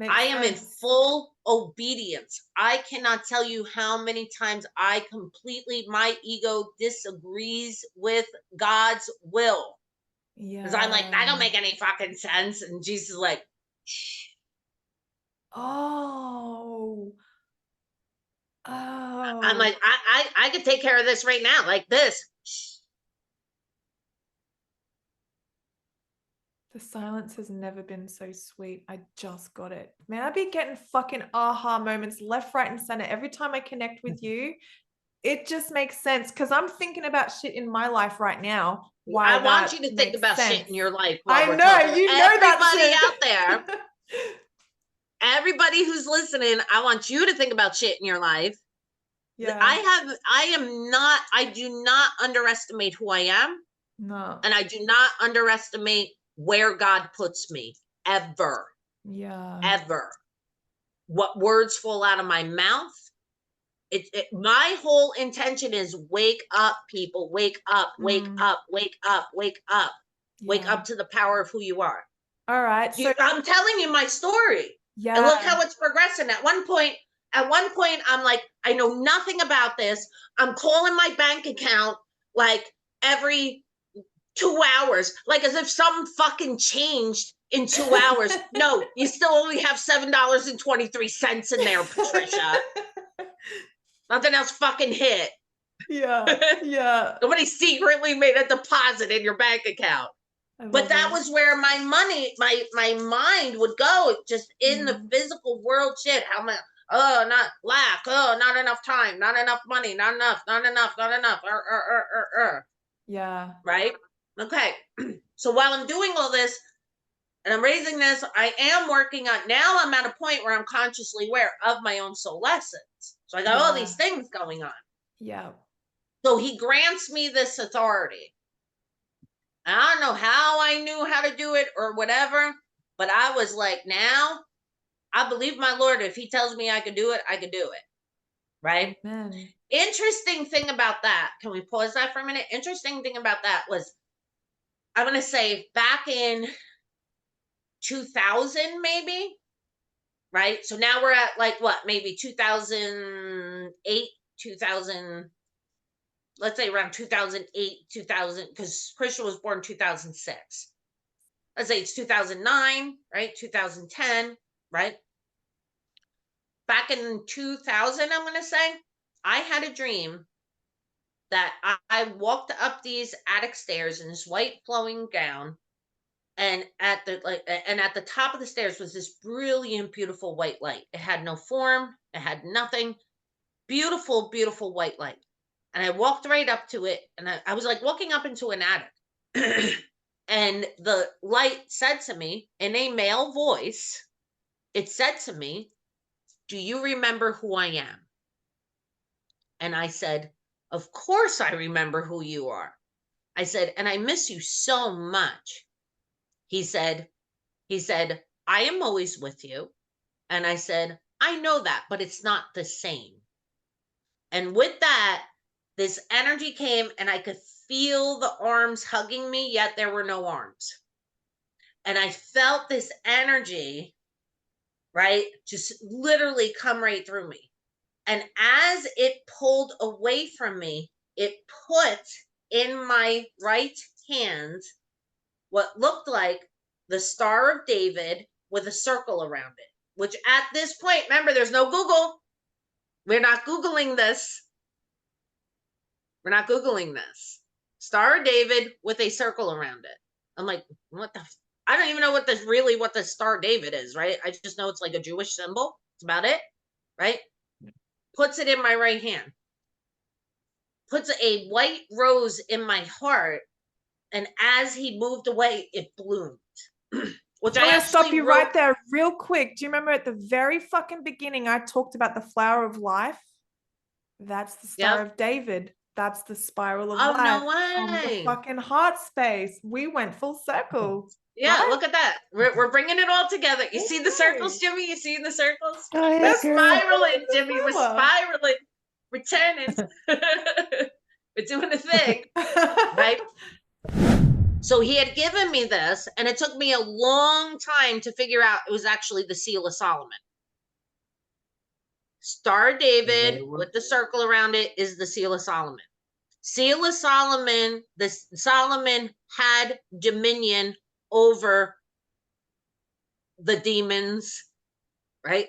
I am in full obedience. I cannot tell you how many times my ego disagrees with God's will. Yeah. Because I'm like, that don't make any fucking sense. And Jesus is like, shh. Oh. Oh. I'm like, I could take care of this right now, like this. Shh. The silence has never been so sweet. I just got it. Man, I be getting fucking aha moments left, right, and center every time I connect with you. It just makes sense because I'm thinking about shit in my life right now. Why I want that you to think makes about sense. shit in your life while I we're know, talking. you know Everybody that out there, everybody who's listening, I want you to think about shit in your life. Yeah. I do not underestimate who I am. No. And I do not underestimate where God puts me, ever. Yeah. Ever. What words fall out of my mouth. My whole intention is wake up, people. Wake up, wake up, wake up, wake up. Yeah. Wake up to the power of who you are. All right. So I'm telling you my story. Yeah. And look how it's progressing. At one point, I'm like, I know nothing about this. I'm calling my bank account like every 2 hours, like as if something fucking changed in 2 hours. No, you still only have $7.23 in there, Patricia. Nothing else fucking hit. Yeah. Yeah. Nobody secretly made a deposit in your bank account. But that was where my money, my mind would go, just in the physical world shit. How much? Oh, not lack. Oh, not enough time. Not enough money. Not enough. Yeah. Right? Okay. So while I'm doing all this and I'm raising this, I am working on, now I'm at a point where I'm consciously aware of my own soul lessons. So I got all these things going on. Yeah. So he grants me this authority. I don't know how I knew how to do it or whatever, but I was like, now I believe my Lord. If he tells me I can do it, I can do it. Right? Amen. Interesting thing about that. Can we pause that for a minute? Interesting thing about that was, I'm going to say back in 2000, maybe. Right? So now we're at like what? Maybe 2008, 2000. Let's say around 2008, 2000, because Christian was born 2006. Let's say it's 2009, right? 2010, right? Back in 2000, I'm going to say, I had a dream that I walked up these attic stairs in this white flowing gown. And at the top of the stairs was this brilliant, beautiful white light. It had no form. It had nothing. Beautiful, beautiful white light. And I walked right up to it. And I was like walking up into an attic. And the light said to me in a male voice, it said to me, do you remember who I am? And I said, of course I remember who you are. I said, and I miss you so much. He said, I am always with you. And I said, I know that, but it's not the same. And with that, this energy came and I could feel the arms hugging me, yet there were no arms. And I felt this energy, right, just literally come right through me. And as it pulled away from me, it put in my right hand what looked like the Star of David with a circle around it, which at this point, remember, there's no Google. We're not Googling this. We're not Googling this. Star of David with a circle around it. I'm like, what the? I don't even know what the Star of David is, right? I just know it's like a Jewish symbol. That's about it, right? Puts it in my right hand. Puts a white rose in my heart. And as he moved away, it bloomed. Which I'm going to stop you right there real quick. Do you remember at the very fucking beginning, I talked about the flower of life? That's the Star of David. That's the spiral of life. No From the fucking heart space. We went full circle. Yeah, right? Look at that. We're bringing it all together. You see the circles, Jimmy? You see the circles? We're spiraling, Jimmy. We're spiraling. We're turning. We're doing a thing, right? So he had given me this, and it took me a long time to figure out it was actually the Seal of Solomon. Star David with the circle around it is the Seal of Solomon. Seal of Solomon, Solomon had dominion over the demons, right?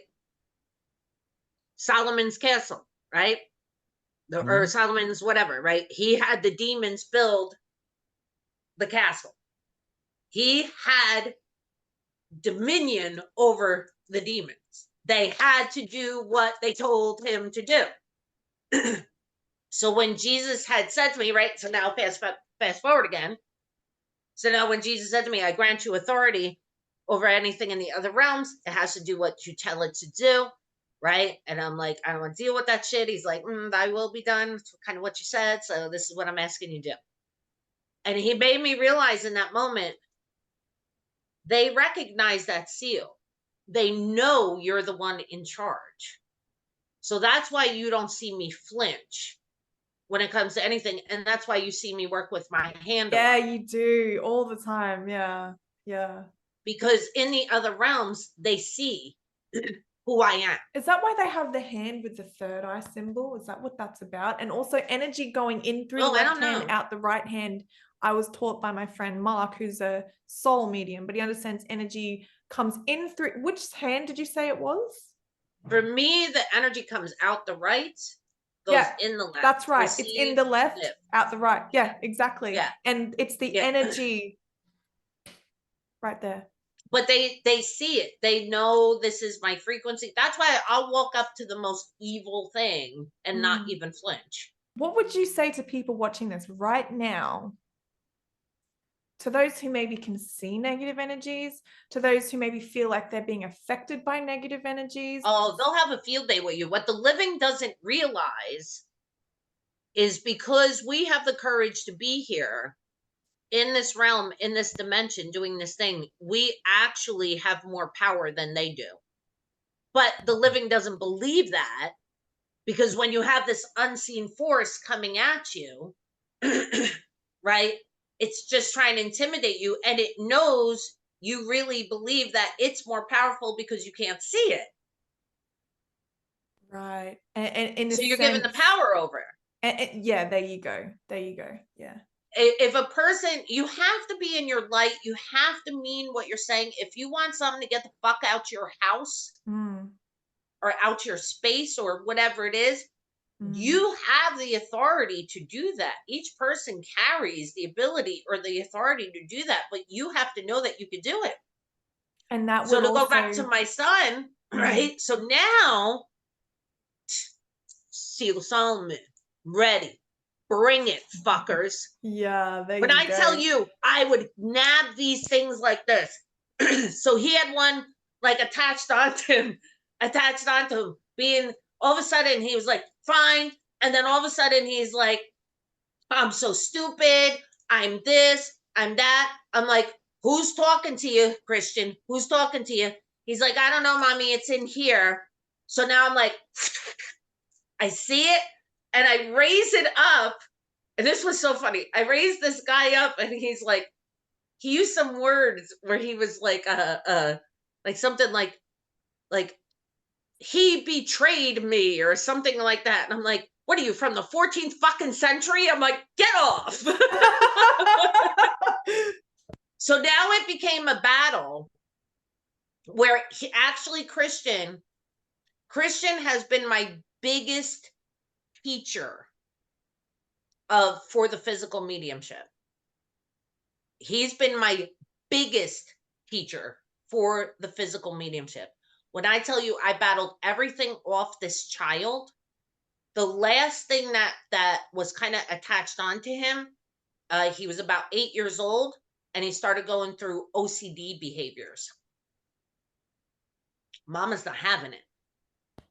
Solomon's castle, right? Or Solomon's whatever, right? He had the demons build the castle. He had dominion over the demons. They had to do what they told him to do. So when Jesus had said to me, right? So now fast forward again. So now when Jesus said to me, I grant you authority over anything in the other realms, it has to do what you tell it to do, right? And I'm like, I don't want to deal with that shit. He's like, thy will be done. It's kind of what you said. So this is what I'm asking you to do. And he made me realize in that moment, they recognize that seal. They know you're the one in charge. So that's why you don't see me flinch when it comes to anything. And that's why you see me work with my hand. Yeah, you do all the time. Yeah. Yeah. Because in the other realms, they see who I am. Is that why they have the hand with the third eye symbol? Is that what that's about? And also energy going in through the left hand, out the right hand. I was taught by my friend Mark, who's a soul medium, but he understands energy comes in through. Which hand did you say it was? For me, the energy comes out the right, goes in the left. That's right. It's in the left, out the right. Yeah, exactly. Yeah. And it's the energy right there. But they see it. They know this is my frequency. That's why I'll walk up to the most evil thing and not even flinch. What would you say to people watching this right now? To those who maybe can see negative energies, to those who maybe feel like they're being affected by negative energies. Oh, they'll have a field day with you. What the living doesn't realize is because we have the courage to be here in this realm, in this dimension, doing this thing, we actually have more power than they do. But the living doesn't believe that, because when you have this unseen force coming at you, right? It's just trying to intimidate you, and it knows you really believe that it's more powerful because you can't see it. Right. And so you're given the power over. Yeah, there you go. There you go. Yeah. If a person, you have to be in your light, you have to mean what you're saying. If you want someone to get the fuck out your house or out your space or whatever it is, you have the authority to do that. Each person carries the ability or the authority to do that, but you have to know that you can do it. And that so to go back to my son, right? So now, Seal of Solomon, ready. Bring it, fuckers. Yeah. When I tell you, I would nab these things like this. So he had one like attached onto him, being all of a sudden he was like, fine. And then all of a sudden he's like, I'm so stupid. I'm this, I'm that. I'm like, who's talking to you, Christian? Who's talking to you? He's like, I don't know, mommy, it's in here. So now I'm like, I see it and I raise it up. And this was so funny. I raised this guy up and he's like, he used some words where he was like something like he betrayed me or something like that. And I'm like, what are you, from the 14th fucking century? I'm like, get off. So now it became a battle where Christian has been my biggest teacher for the physical mediumship. He's been my biggest teacher for the physical mediumship. When I tell you I battled everything off this child, the last thing that was kind of attached onto him, he was about 8 years old and he started going through OCD behaviors. Mama's not having it.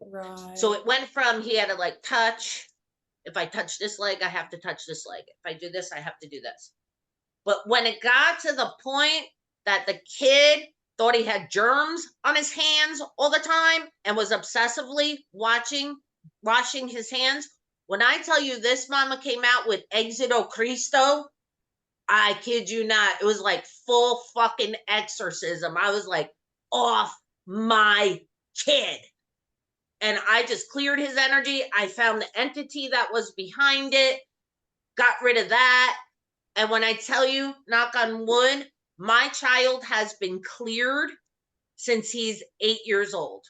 Right. So it went from he had to like touch. If I touch this leg, I have to touch this leg. If I do this, I have to do this. But when it got to the point that the kid thought he had germs on his hands all the time and was obsessively washing his hands, when I tell you this mama came out with Exito Cristo, I kid you not, it was like full fucking exorcism. I was like, off my kid. And I just cleared his energy. I found the entity that was behind it, got rid of that. And when I tell you, knock on wood, my child has been cleared since he's 8 years old.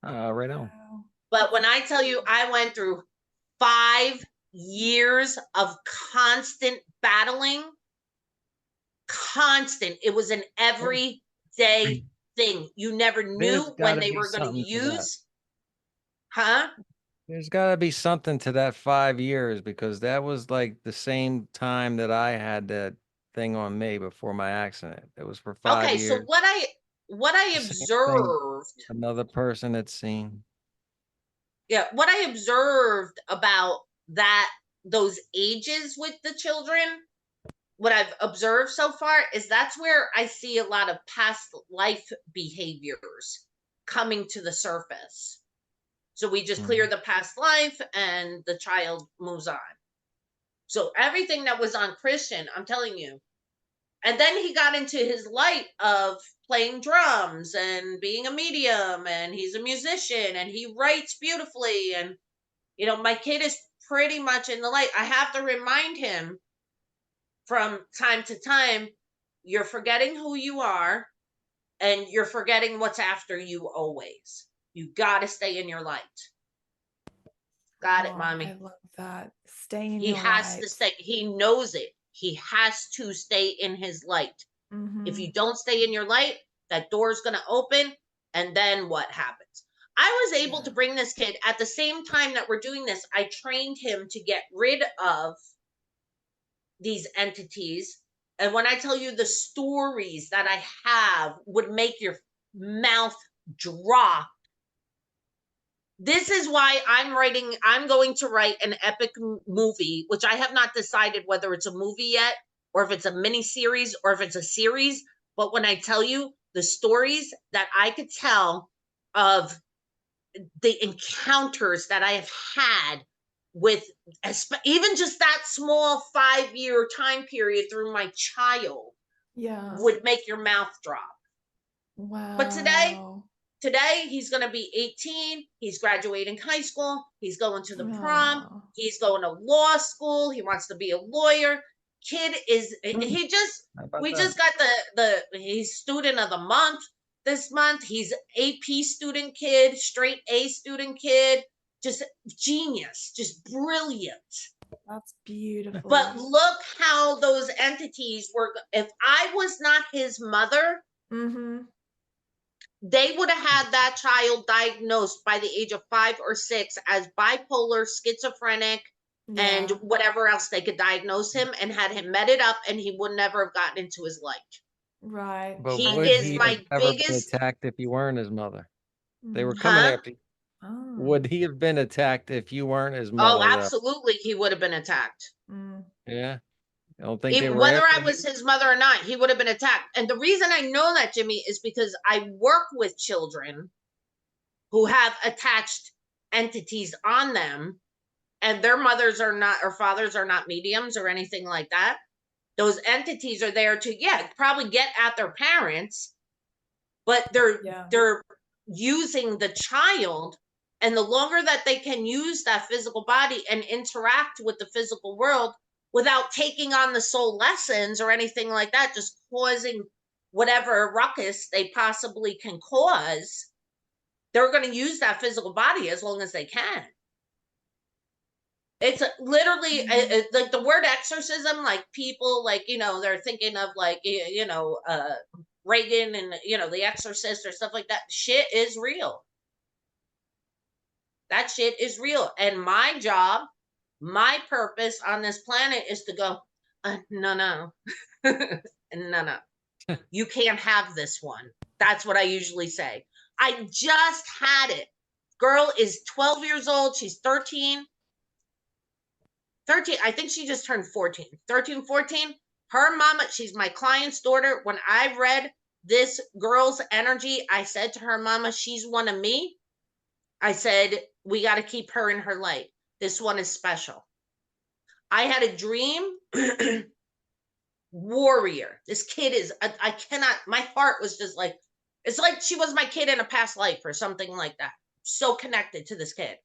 Right on. But when I tell you, I went through 5 years of constant battling, constant. It was an everyday thing. You never knew when they were going to use. Huh? There's got to be something to that 5 years, because that was like the same time that I had that thing on me before my accident. It was for 5 Okay, years. so what I observed, another person had seen. Yeah, what I observed about those ages with the children, what I've observed so far is that's where I see a lot of past life behaviors coming to the surface. So we just clear the past life and the child moves on. So everything that was on Christian, I'm telling you. And then he got into his light of playing drums and being a medium, and he's a musician and he writes beautifully. And, my kid is pretty much in the light. I have to remind him from time to time, you're forgetting who you are and you're forgetting what's after you always. You got to stay in your light. Got it, mommy. I love that. Stay in He your has light. to stay. He knows it. He has to stay in his light. If you don't stay in your light, that door's going to open. And then what happens? I was able to bring this kid at the same time that we're doing this. I trained him to get rid of these entities. And when I tell you the stories that I have would make your mouth drop. This is why I'm going to write an epic movie, which I have not decided whether it's a movie yet, or if it's a mini series, or if it's a series. But when I tell you the stories that I could tell of the encounters that I have had with even just that small 5-year time period through my child, would make your mouth drop. Wow. But today he's going to be 18. He's graduating high school. He's going to the prom. He's going to law school. He wants to be a lawyer. Kid is, we just got he's student of the month this month. He's AP student kid, straight A student kid, just genius, just brilliant. That's beautiful. But look how those entities were. If I was not his mother, they would have had that child diagnosed by the age of 5 or 6 as bipolar, schizophrenic, and whatever else they could diagnose him, and had him meted up, and he would never have gotten into his light. Right. But he would is he my have ever biggest been attacked if you weren't his mother? They were coming after you. Would he have been attacked if you weren't his mother? Oh, absolutely, he would have been attacked. Yeah. I don't think they were Whether after I was his mother or not, he would have been attacked. And the reason I know that, Jimmy, is because I work with children who have attached entities on them, and their mothers are not, or fathers are not mediums or anything like that. Those entities are there to, probably get at their parents, but they're using the child. And the longer that they can use that physical body and interact with the physical world without taking on the soul lessons or anything like that, just causing whatever ruckus they possibly can cause, they're going to use that physical body as long as they can. It's literally like the word exorcism, like people, like, they're thinking of like, Reagan and, The Exorcist or stuff like that. Shit is real. That shit is real. And my job, my purpose on this planet is to go, no, no. You can't have this one. That's what I usually say. I just had it. Girl is 12 years old. She's 13. I think she just turned 14. 13, 14. Her mama, she's my client's daughter. When I read this girl's energy, I said to her mama, she's one of me. I said, we got to keep her in her light. This one is special. I had a dream. Warrior. This kid is, I cannot, my heart was just like, it's like she was my kid in a past life or something like that. So connected to this kid.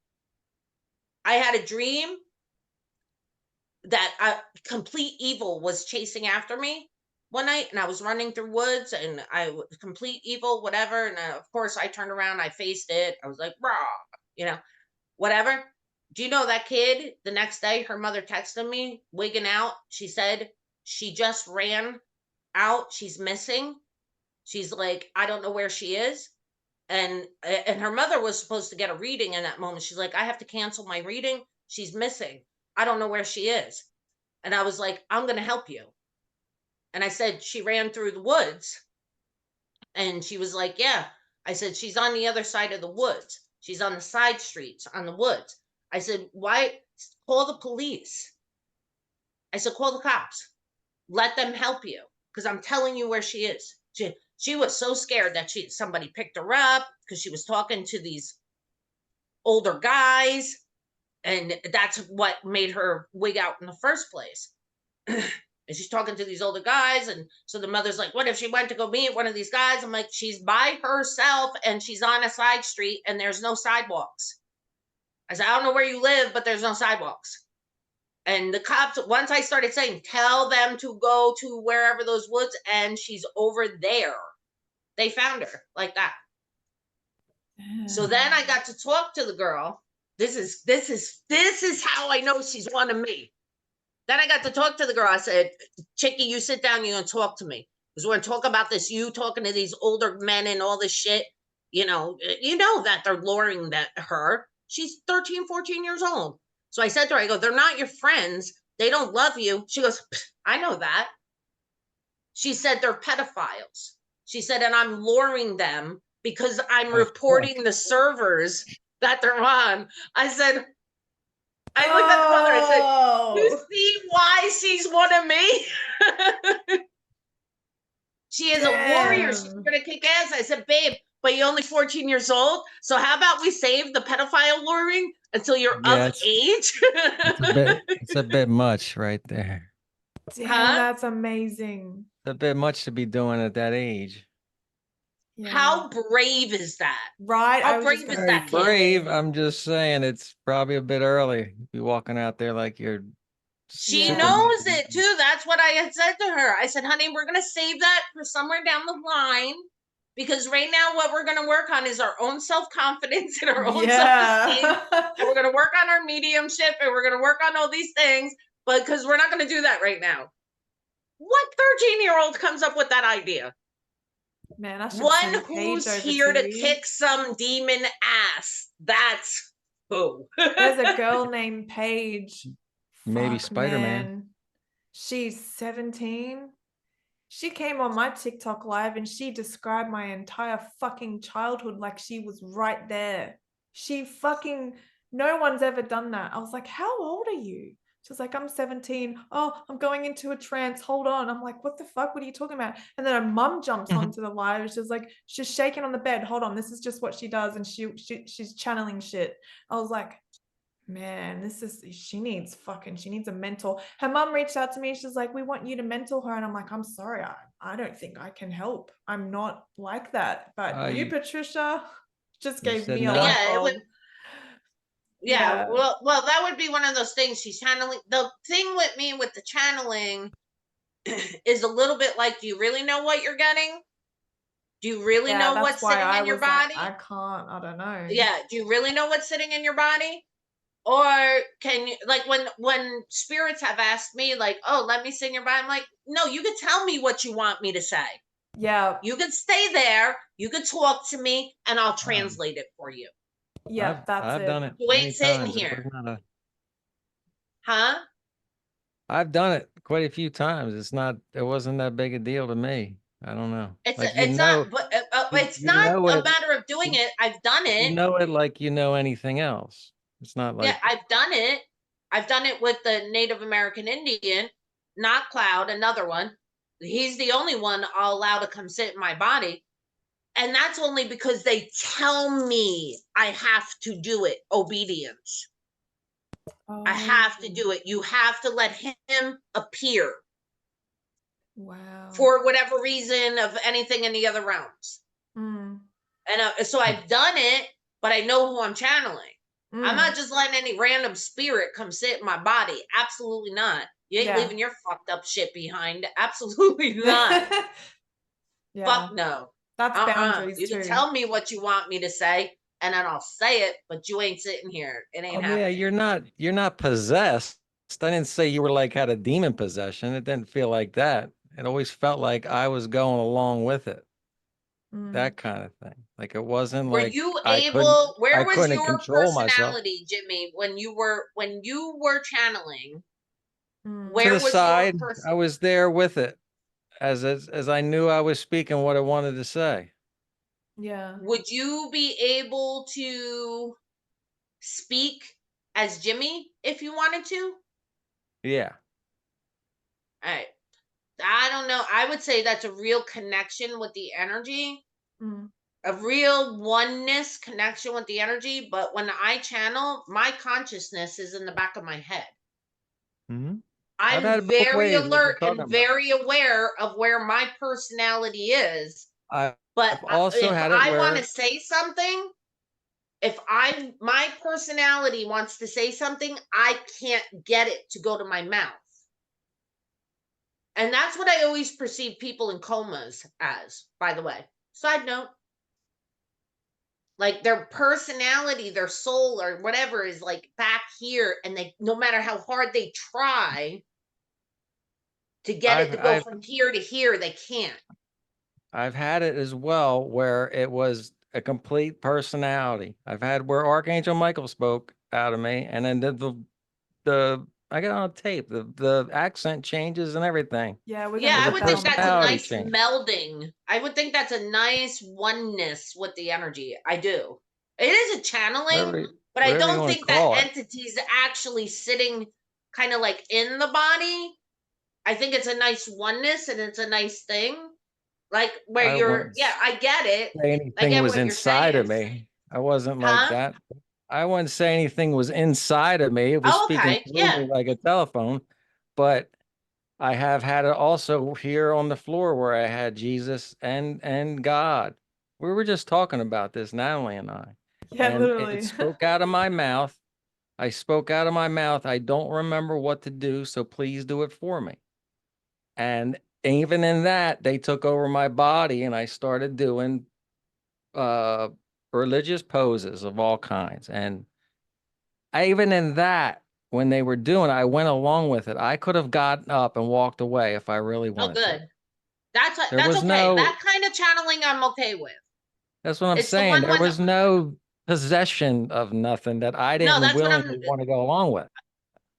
I had a dream that complete evil was chasing after me one night, and I was running through woods, and I was complete evil, whatever. And of course, I turned around, I faced it. I was like, raw, whatever. Do you know that kid? The next day, her mother texted me, wigging out. She said she just ran out. She's missing. She's like, I don't know where she is. And her mother was supposed to get a reading in that moment. She's like, I have to cancel my reading. She's missing. I don't know where she is. And I was like, I'm going to help you. And I said, she ran through the woods. And she was like, yeah. I said, she's on the other side of the woods. She's on the side streets on the woods. I said, why? Call the police. I said, call the cops. Let them help you. Because I'm telling you where she is. She was so scared that somebody picked her up because she was talking to these older guys. And that's what made her wig out in the first place. And she's talking to these older guys. And so the mother's like, what if she went to go meet one of these guys? I'm like, she's by herself and she's on a side street and there's no sidewalks. I said, I don't know where you live, but there's no sidewalks. And the cops, once I started saying, tell them to go to wherever those woods, and she's over there. They found her like that. So then I got to talk to the girl. This is how I know she's one of me. Then I got to talk to the girl. I said, Chickie, you sit down, you're going to talk to me. Because we're going to talk about this, you talking to these older men and all this shit. You know that they're luring her. She's 13, 14 years old. So I said to her, I go, they're not your friends. They don't love you. She goes, I know that. She said, they're pedophiles. She said, and I'm luring them because I'm reporting the servers that they're on. I said, I looked at the mother. I said, you see why she's one of me? She is a warrior. She's going to kick ass. I said, babe, but you're only 14 years old. So how about we save the pedophile luring until you're of age? It's a bit much right there. Damn, that's amazing. It's a bit much to be doing at that age. Yeah. How brave is that? Right? How brave is that kid? Brave. I'm just saying it's probably a bit early. Be walking out there like you're. She knows it too. That's what I had said to her. I said, honey, we're going to save that for somewhere down the line. Because right now, what we're going to work on is our own self-confidence and our own self-esteem. And we're going to work on our mediumship and we're going to work on all these things. But because we're not going to do that right now. What 13-year-old comes up with that idea? Man, I should one who's here to kick some demon ass. That's who. There's a girl named Paige. Maybe Spider-Man. She's 17. She came on my TikTok live and she described my entire fucking childhood like she was right there. No one's ever done that. I was like, how old are you? She's like, I'm 17. Oh, I'm going into a trance. Hold on. I'm like, what the fuck? What are you talking about? And then her mum jumps onto the live. She's like, she's shaking on the bed. Hold on. This is just what she does. And she's channeling shit. I was like, man, she needs a mentor. Her mum reached out to me. She's like, we want you to mentor her. And I'm like, I'm sorry. I don't think I can help. I'm not like that. But you, You, Patricia, just you gave said me a no. light Yeah, it would. bulb. Yeah, Yeah. well, that would be one of those things. She's channeling. The thing with me with the channeling is a little bit like, do you really know what you're getting? Do you really Yeah, know that's what's why sitting I in your was like, body? I don't know. Yeah, do you really know what's sitting in your body? Or can you, like, when spirits have asked me, like, oh, let me sit in your body, I'm like, no, you can tell me what you want me to say. Yeah. You can stay there, you can talk to me, and I'll Um, translate it for you. Yeah, that's I've it. done it You many ain't sitting times. It was here. not a. Huh? I've done it quite a few times. It's not. It wasn't that big a deal to me. I don't know. Like It's not, but it's you not know a it. matter of doing it. I've done You it. know it like you know anything else. It's not Yeah, like I've done it. I've done it with the Native American Indian, not Cloud, another one. He's the only one I'll allow to come sit in my body. And that's only because they tell me I have to do it. Obedience. I Oh, have to do it. You have to let him appear wow. for whatever reason of anything in the other realms. Mm, And so I've done it, but I know who I'm channeling. I'm mm. not just letting any random spirit come sit in my body. Absolutely not. You ain't Yeah. leaving your fucked up shit behind. Absolutely not. Yeah. Fuck no. That's boundaries You can too. tell me what you want me to say, and then I'll say it, but you ain't sitting here. It ain't yeah, happening. you're not possessed. I didn't say you were like had a demon possession. It didn't feel like that. It always felt like I was going along with it. Mm. That kind of thing. Like it wasn't Were like you able, I where was couldn't your control myself. personality, Jimmy, when you were channeling? Mm. To the Where was your side, person? I was there with it as I knew I was speaking what I wanted to say. Yeah. Would you be able to speak as Jimmy if you wanted to? Yeah. All right. I don't know. I would say that's a real connection with the energy, Mm. a real oneness connection with the energy. But when I channel, my consciousness is in the back of my head. Hmm. I've I'm had it both very ways, what you're alert talking and about. very aware of where my personality is. I, But I've also if had it I want to where say something, if my personality wants to say something, I can't get it to go to my mouth. And that's what I always perceive people in comas as, by the way. Side note, like their personality, their soul or whatever is like back here, and they, no matter how hard they try to get it I've to go I've from here to here, they can't. I've had it as well where it was a complete personality. I've had where Archangel Michael spoke out of me, and then the I got on tape, the accent changes and everything. Yeah, we're Yeah, gonna There's I a put would that think on the that's a personality nice post. change. melding. I would think that's a nice oneness with the energy. I do. It is a channeling, Whatever but I whatever you don't want to think that call it. entity's actually sitting kind of like in the body. I think it's a nice oneness and it's a nice thing. Like where I you're, wouldn't yeah, I get it. say I anything get was what you're inside of saying. me. I wasn't like Huh? that. I wouldn't say anything was inside of me. It was Oh, speaking okay. through Yeah. me like a telephone. But I have had it also here on the floor where I had Jesus and God. We were just talking about this, Natalie and I, Yeah, and it literally. spoke out of my mouth. I spoke out of my mouth. I don't remember what to do, so please do it for me. And even in that, they took over my body, and I started doing uh religious poses of all kinds. And even in that, when they were doing it, I went along with it. I could have gotten up and walked away if I really Oh, wanted to. good. There That's was okay. no, That kind of channeling I'm okay with. that's what I'm It's the saying. one There when, was no possession of nothing that I no, didn't willingly want to go along with.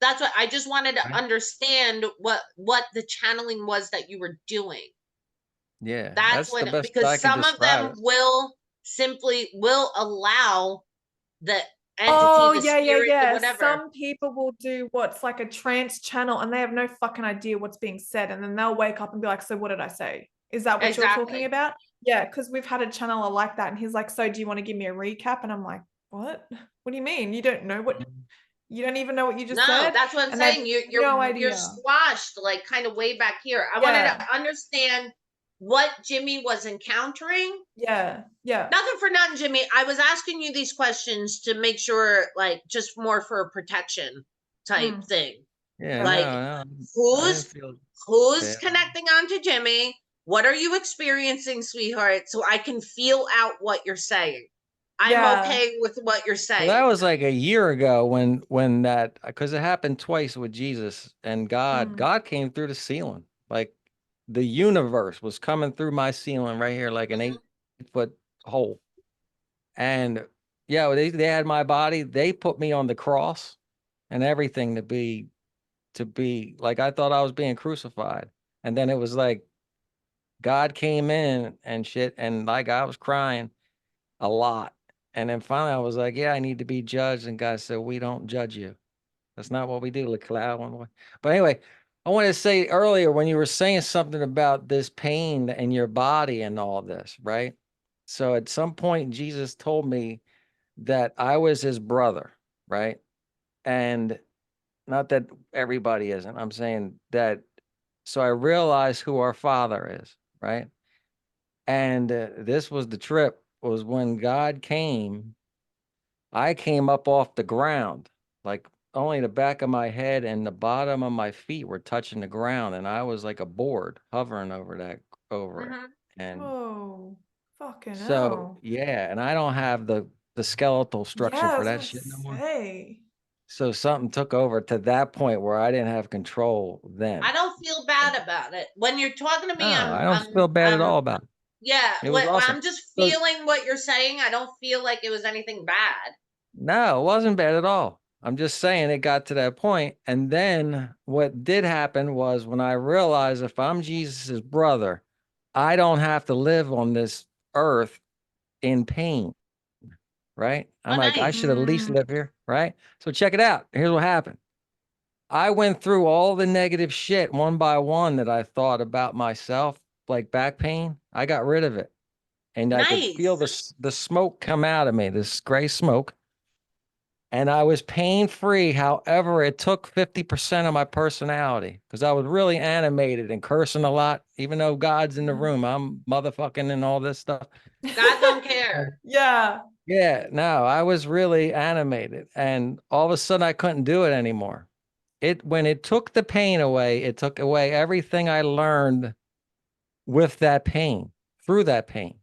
that's what I just wanted to Right? understand what the channeling was that you were doing. Yeah, That's that's the what, best I because could some of describe them it. will simply will allow the entity, the spirit, the whatever. Some people will do what's like a trance channel and they have no fucking idea what's being said. And then they'll wake up and be like, so what did I say? Is that what you're talking about? Yeah, because we've had a channeler like that. And he's like, so do you want to give me a recap? And I'm like, what? What do you mean? You don't know what... You don't even know what you just said? No, that's what I'm saying. You're squashed, like kind of way back here. I wanted to understand what Jimmy was encountering. Yeah. Nothing for nothing, Jimmy. I was asking you these questions to make sure, like, just more for a protection type thing. Yeah, like, no, who's connecting on to Jimmy? What are you experiencing, sweetheart? So I can feel out what you're saying. I'm okay with what you're saying. Well, that was like a year ago when that, because it happened twice with Jesus and God. God came through the ceiling, like the universe was coming through my ceiling right here, like an 8-foot hole. And yeah, they had my body. They put me on the cross and everything to be like, I thought I was being crucified. And then it was like God came in and shit, and like I was crying a lot. And then finally I was like, yeah, I need to be judged. And God said, we don't judge you. That's not what we do, LeCloud. But anyway, I wanted to say earlier when you were saying something about this pain in your body and all this, right? So at some point, Jesus told me that I was his brother, right? And not that everybody isn't. I'm saying that. So I realized who our father is, right? And this was the trip, was when God came. I came up off the ground, like only the back of my head and the bottom of my feet were touching the ground, and I was like a board hovering over it. And whoa, fucking so hell. yeah, and I don't have the skeletal structure I for was that gonna shit no more. say. So something took over to that point where I didn't have control then. I don't feel bad about it. When you're talking to me, I don't feel bad at all about it. Yeah, It was awesome. I'm just feeling what you're saying. I don't feel like it was anything bad. No, it wasn't bad at all. I'm just saying it got to that point. And then what did happen was when I realized if I'm Jesus's brother, I don't have to live on this earth in pain, right? I'm like, I should at least live here, right? So check it out. Here's what happened. I went through all the negative shit one by one that I thought about myself, like back pain. I got rid of it. And I could feel the smoke come out of me, this gray smoke. And I was pain free. However, it took 50% of my personality because I was really animated and cursing a lot, even though God's in the room. I'm motherfucking and all this stuff. God don't care. Yeah. Yeah, no, I was really animated. And all of a sudden I couldn't do it anymore. When it took the pain away, it took away everything I learned with that pain, through that pain.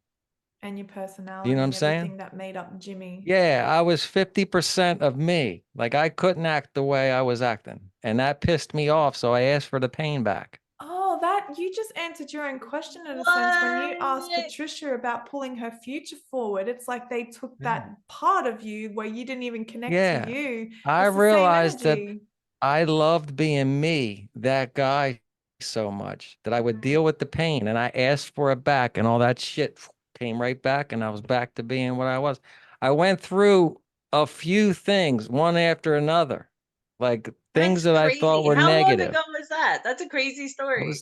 And your personality, You know what I'm and saying? everything that made up Jimmy. Yeah, I was 50% of me. Like I couldn't act the way I was acting. And that pissed me off. So I asked for the pain back. Oh, that you just answered your own question in a sense when you asked Patricia about pulling her future forward. It's like they took that part of you where you didn't even connect to you. I It's the realized same that energy. I loved being me, that guy, so much that I would deal with the pain and I asked for it back and all that shit came right back and I was back to being what I was. I went through a few things one after another, like things that I thought were negative. How long ago was that? That's a crazy story.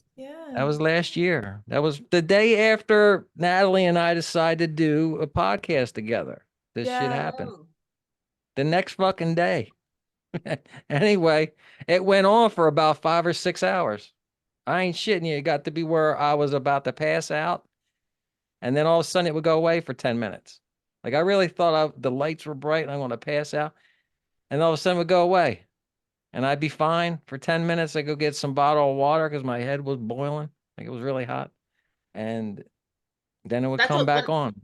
That was last year. That was the day after Natalie and I decided to do a podcast together. This shit happened. The next fucking day. Anyway, it went on for about 5 or 6 hours. I ain't shitting you. It got to be where I was about to pass out. And then all of a sudden it would go away for 10 minutes. Like I really thought the lights were bright and I'm going to pass out. And all of a sudden it would go away. And I'd be fine for 10 minutes. I'd go get some bottle of water because my head was boiling. Like it was really hot. And then it would come back on.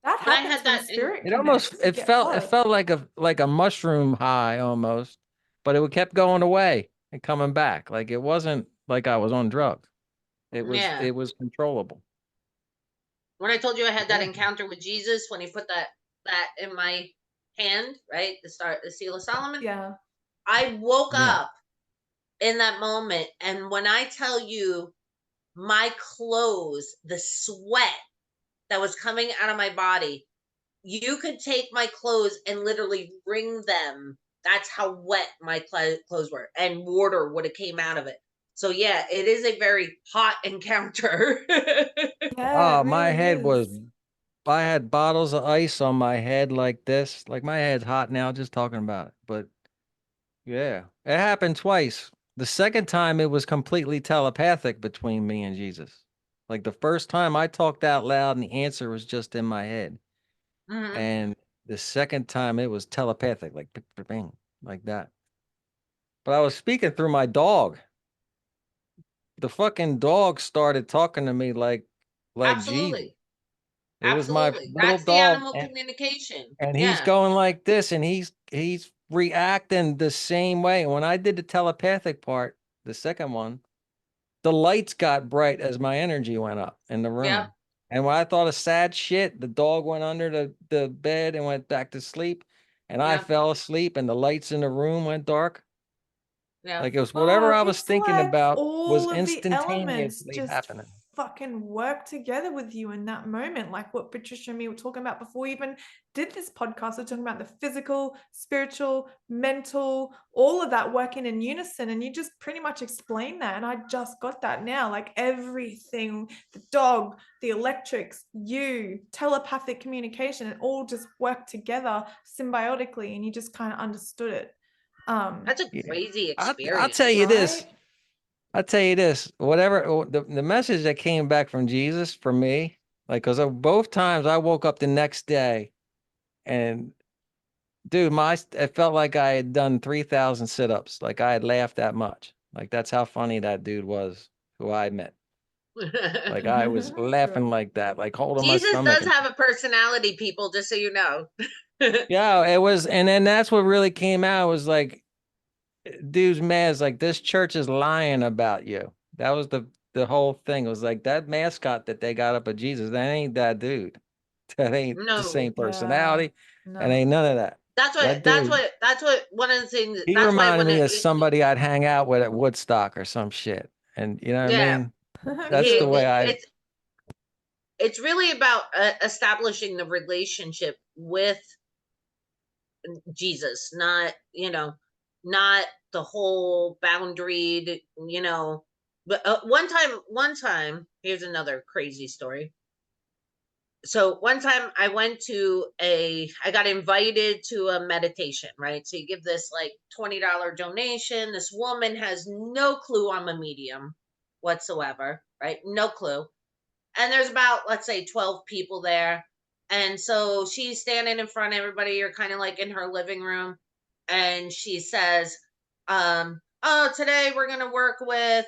That happens when spirit connects. It felt like a mushroom high almost, but it kept going away and coming back. Like it wasn't like I was on drugs. It was controllable. When I told you I had that encounter with Jesus, when he put that in my hand, right? The seal of Solomon. Yeah. I woke up in that moment. And when I tell you my clothes, the sweat that was coming out of my body, you could take my clothes and literally wring them. That's how wet my clothes were, and water would have came out of it. So yeah, it is a very hot encounter. Yeah, it Oh, my really head was, is. I had bottles of ice on my head like this. Like my head's hot now just talking about it. But yeah, it happened twice. The second time it was completely telepathic between me and Jesus. Like the first time I talked out loud and the answer was just in my head. Mhm. And the second time it was telepathic, like bing, like that. But I was speaking through my dog. The fucking dog started talking to me like Jesus. Absolutely. It was my Absolutely. little That's the dog, animal communication. and he's Yeah. going like this, and he's reacting the same way. And when I did the telepathic part, the second one, the lights got bright as my energy went up in the Yeah. room. And when I thought of sad shit, the dog went under the bed and went back to sleep. And I Yeah. fell asleep and the lights in the room went dark. Yeah. Like it was whatever Fuck, I was it's thinking like about was all of the elements instantaneously just happening. fucking work together with you in that moment. Like what Patricia and me were talking about before we even did this podcast. We're talking about the physical, spiritual, mental, all of that working in unison. And you just pretty much explained that. And I just got that now. Like everything, the dog, the electrics, you, telepathic communication, it all just worked together symbiotically. And you just kind of understood it. That's a Yeah. crazy I'll tell you experience. this. Right? I'll tell you this. Whatever the message that came back from Jesus for me, like, because of both times I woke up the next day and dude, it felt like I had done 3,000 sit-ups. Like I had laughed that much. Like that's how funny that dude was who I met. Like I was laughing Good. like that, like holding my Jesus stomach. does And have a personality, people, just so you know. yeah, it was, and then that's what really came out was like, dude's mad. It's like this church is lying about you. That was the whole thing. It was like that mascot that they got up at Jesus. That ain't that dude. That ain't the No. same Yeah. personality. That No. ain't none of that. That dude, That's what one of the things, he that's why reminded when me of somebody I'd hang out with at Woodstock or some shit. And you know what I yeah, mean? That's he, the way Good. it's really about establishing the relationship with Jesus, not, not the whole boundaried, but one time, here's another crazy story. So one time I got invited to a meditation, right? So you give this like $20 donation. This woman has no clue I'm a medium whatsoever, right? No clue. And there's about, let's say, 12 people there. And so she's standing in front of everybody. You're kind of like in her living room. And she says, oh, today we're going to work with,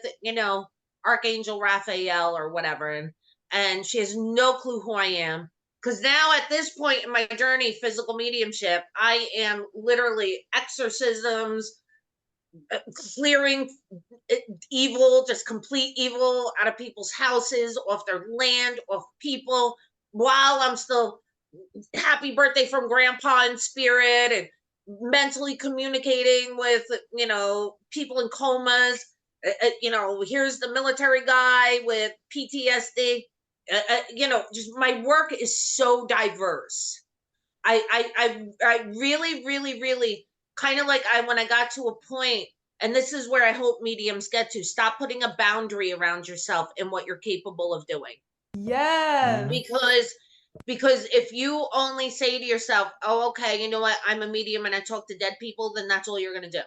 Archangel Raphael or whatever. And she has no clue who I am. Because now at this point in my journey, physical mediumship, I am literally exorcisms, clearing evil, just complete evil out of people's houses, off their land, off people, while I'm still happy birthday from grandpa in spirit and mentally communicating with, people in comas. Here's the military guy with PTSD. Just my work is so diverse. I really, really, really kind of like when I got to a point, and this is where I hope mediums get to, stop putting a boundary around yourself and what you're capable of doing. Yes. Mhm. Because if you only say to yourself, oh, okay, you know what, I'm a medium and I talk to dead people, then that's all you're gonna do.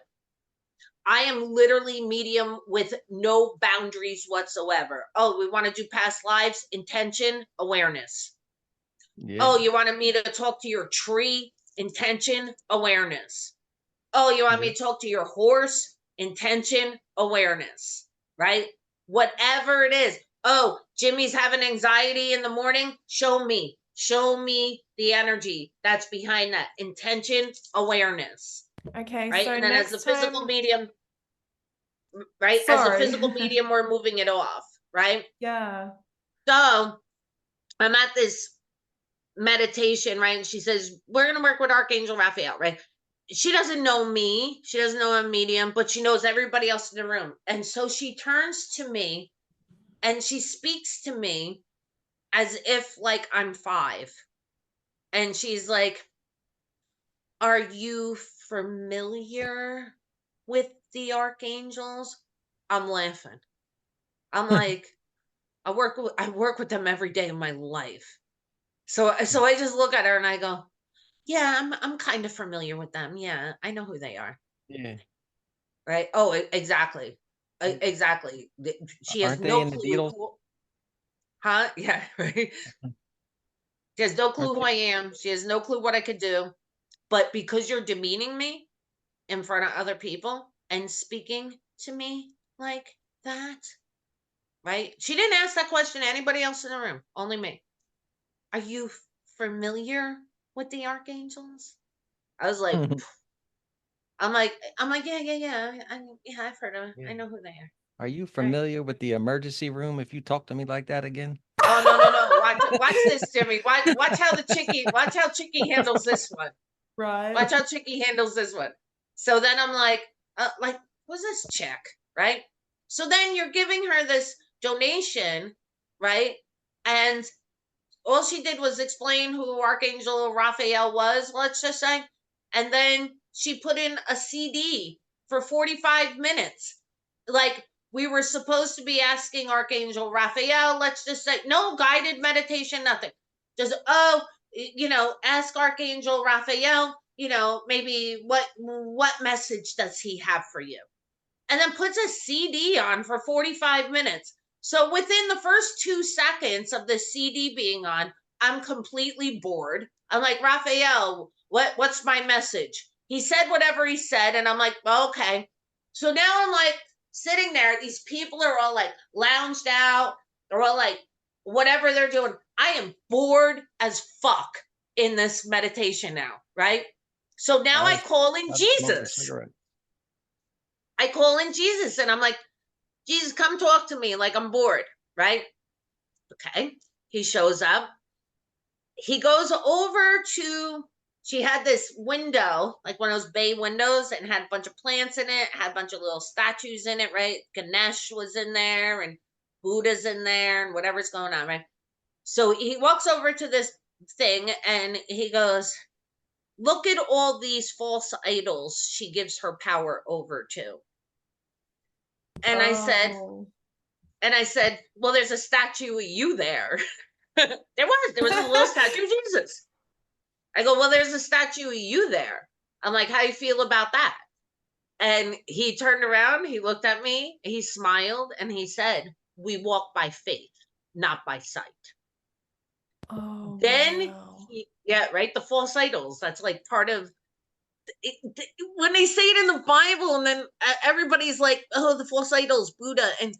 I am literally medium with no boundaries whatsoever. Oh, we want to do past lives, intention, awareness. Yeah. Oh, you wanted me to talk to your tree? Intention, awareness. Oh, you want Yeah. me to talk to your horse? Intention, awareness, right? Whatever it is. Oh, Jimmy's having anxiety in the morning. Show me. Show me the energy that's behind that. Intention, awareness, Okay, right? so And then as the next physical time, medium, right? As the sorry. physical medium, we're moving it off, right? Yeah. So I'm at this meditation, right? And she says, we're going to work with Archangel Raphael, right? She doesn't know me. She doesn't know I'm a medium, but she knows everybody else in the room. And so she turns to me and she speaks to me as if like I'm 5. And she's like, are you familiar with the archangels? I'm laughing. I'm like, I work with them every day of my life. So I just look at her and I go, yeah, I'm kind of familiar with them. Yeah, I know who they are. Yeah. Right? Oh, exactly. Exactly. She has Aren't they no in the clue Beatles? who, huh? Yeah, right. She has no clue Aren't who they? I am. She has no clue what I could do. But because you're demeaning me in front of other people and speaking to me like that, right? She didn't ask that question to anybody else in the room, only me. Are you familiar with the archangels? I was like, yeah. Yeah, I've heard of them. Yeah. I know who they are. Are you Right. familiar with the emergency room if you talk to me like that again? Oh no, no, no. Watch this, Jimmy. Watch how Chicky handles this one. Right. Watch how Chicky handles this one. So then I'm like, who's this chick? Right? So then you're giving her this donation, right? And all she did was explain who Archangel Raphael was, let's just say. And then she put in a CD for 45 minutes. Like we were supposed to be asking Archangel Raphael, let's just say, no guided meditation, nothing. Just, ask Archangel Raphael, maybe what message does he have for you? And then puts a CD on for 45 minutes. So within the first 2 seconds of the CD being on, I'm completely bored. I'm like, Raphael, what's my message? He said whatever he said, and I'm like, okay. So now I'm like sitting there. These people are all like lounged out. They're all like whatever they're doing. I am bored as fuck in this meditation now, right? So now I call in I'd smoke a Jesus. cigarette. I call in Jesus and I'm like, Jesus, come talk to me. Like I'm bored, right? Okay. He shows up. He goes over to, she had this window, like one of those bay windows, and had a bunch of plants in it, had a bunch of little statues in it, right? Ganesh was in there and Buddha's in there and whatever's going on, right? So he walks over to this thing and he goes, look at all these false idols she gives her power over to. And I said, Oh. well, there's a statue of you there. There was a little statue of Jesus. I go, well, there's a statue of you there. I'm like, how do you feel about that? And he turned around, he looked at me, he smiled, and he said, we walk by faith, not by sight. Oh, Then, wow. yeah, right, the false idols. That's like part of when they say it in the Bible, and then everybody's like, oh, the false idols, Buddha. And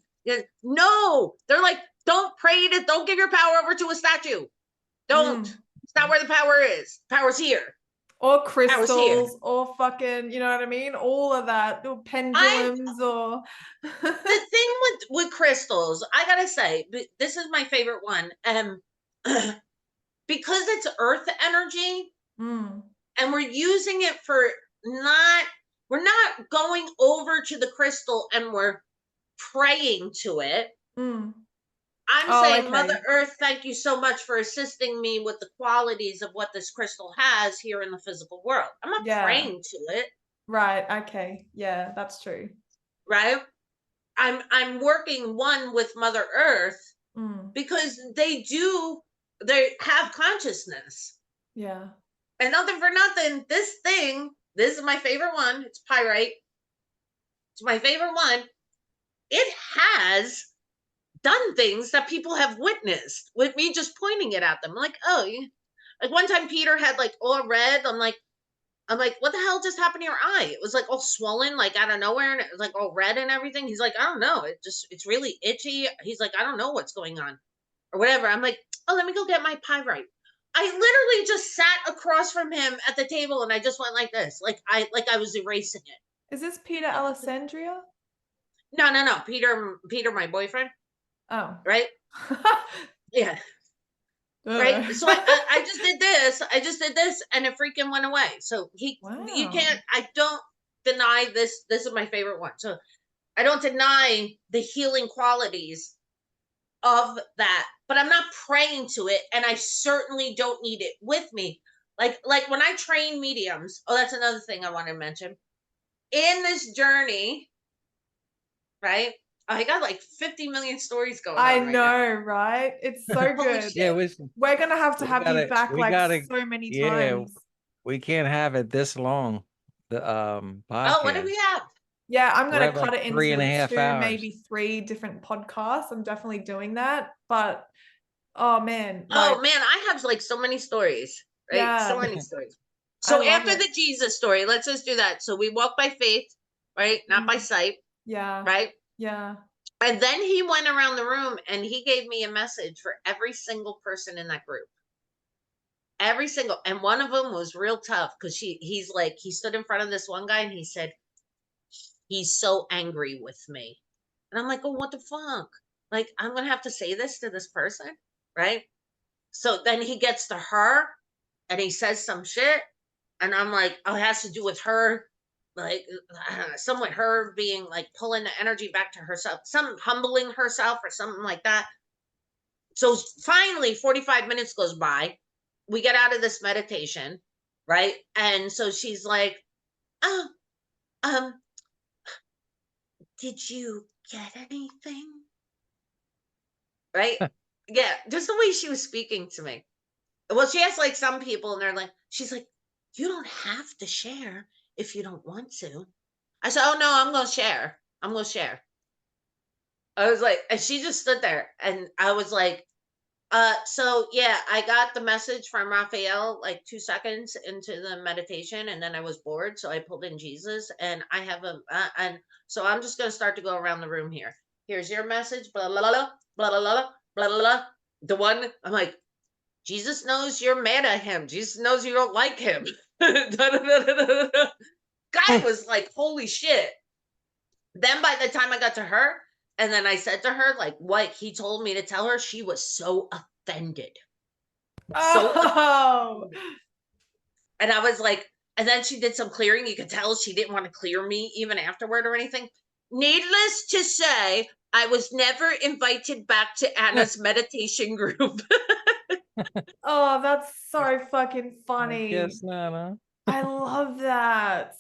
no, they're like, don't give your power over to a statue. Don't. It's not where the power is. Power's here. Or Power's here. crystals, or fucking, you know what I mean? All of that, or I pendulums, or the thing with crystals, I gotta say, this is my favorite one. Because it's earth energy, Mm. and we're using it for we're not going over to the crystal and we're praying to it. Mm. I'm Oh, saying, Mother okay. Earth, thank you so much for assisting me with the qualities of what this crystal has here in the physical world. I'm not Yeah. praying to it, Right. Okay. Yeah, that's true. right? I'm working one with Mother Earth Mm. because they have consciousness. Yeah. And nothing for nothing, this is my favorite one. It's pyrite. It's my favorite one. It has done things that people have witnessed with me just pointing it at them. Like, oh, like one time Peter had like all red. I'm like, what the hell just happened to your eye? It was like all swollen, like out of nowhere, and it was like all red and everything. He's like, I don't know. It's really itchy. He's like, I don't know what's going on or whatever. I'm like, oh, let me go get my pyrite. I literally just sat across from him at the table and I just went like this, like I was erasing it. Is this Peter Alessandria? No. Peter, my boyfriend, Oh. right? Yeah. Right. So I just did this. I just did this and it freaking went away. So you Wow. can't, I don't deny this. This is my favorite one. So I don't deny the healing qualities of that, but I'm not praying to it, and I certainly don't need it with me. Like when I train mediums, oh, that's another thing I want to mention. In this journey, right? I got like 50 million stories going I on right now. know, right? It's so Holy good. Yeah, shit. We're gonna have to have you back we like gotta, so many yeah, times. we can't have it this long. The Oh, what do we podcast. have? Yeah, I'm We're gonna at like cut it three and into a half two, hours. maybe three different podcasts. I'm definitely doing that. But oh man, Oh like, man, I have like so many stories, right? So yeah, many stories. I So love after it. the Jesus story, let's just do that. So we walk by faith, right? Not by Mm, sight, yeah, right? yeah. And then he went around the room and he gave me a message for every single person in that group. Every single, and one of them was real tough because he's like, he stood in front of this one guy and he said, he's so angry with me. And I'm like, oh, what the fuck? Like, I'm gonna have to say this to this person, right? So then he gets to her and he says some shit. And I'm like, oh, it has to do with her, like, some with her being like pulling the energy back to herself, some humbling herself or something like that. So finally, 45 minutes goes by. We get out of this meditation, right? And so she's like, oh, um, did you get anything? Right? Yeah, just the way she was speaking to me. Well, she has like some people, and they're like, she's like, you don't have to share if you don't want to. I said, oh no, I'm gonna share. I'm gonna share. I was like, and she just stood there, and I was like, so yeah, I got the message from Raphael like 2 seconds into the meditation, and then I was bored, so I pulled in Jesus, and I have a, and so I'm just gonna start to go around the room here. Here's your message, blah blah blah blah blah blah blah blah blah. The one I'm like, Jesus knows you're mad at him. Jesus knows you don't like him. Guy was like, holy shit. Then by the time I got to her, and then I said to her, like, what he told me to tell her, she was so offended. So, Oh, and I was like, and then she did some clearing. You could tell she didn't want to clear me even afterward or anything. Needless to say, I was never invited back to Anna's meditation group. oh, that's so fucking I funny. guess not, huh? I love that.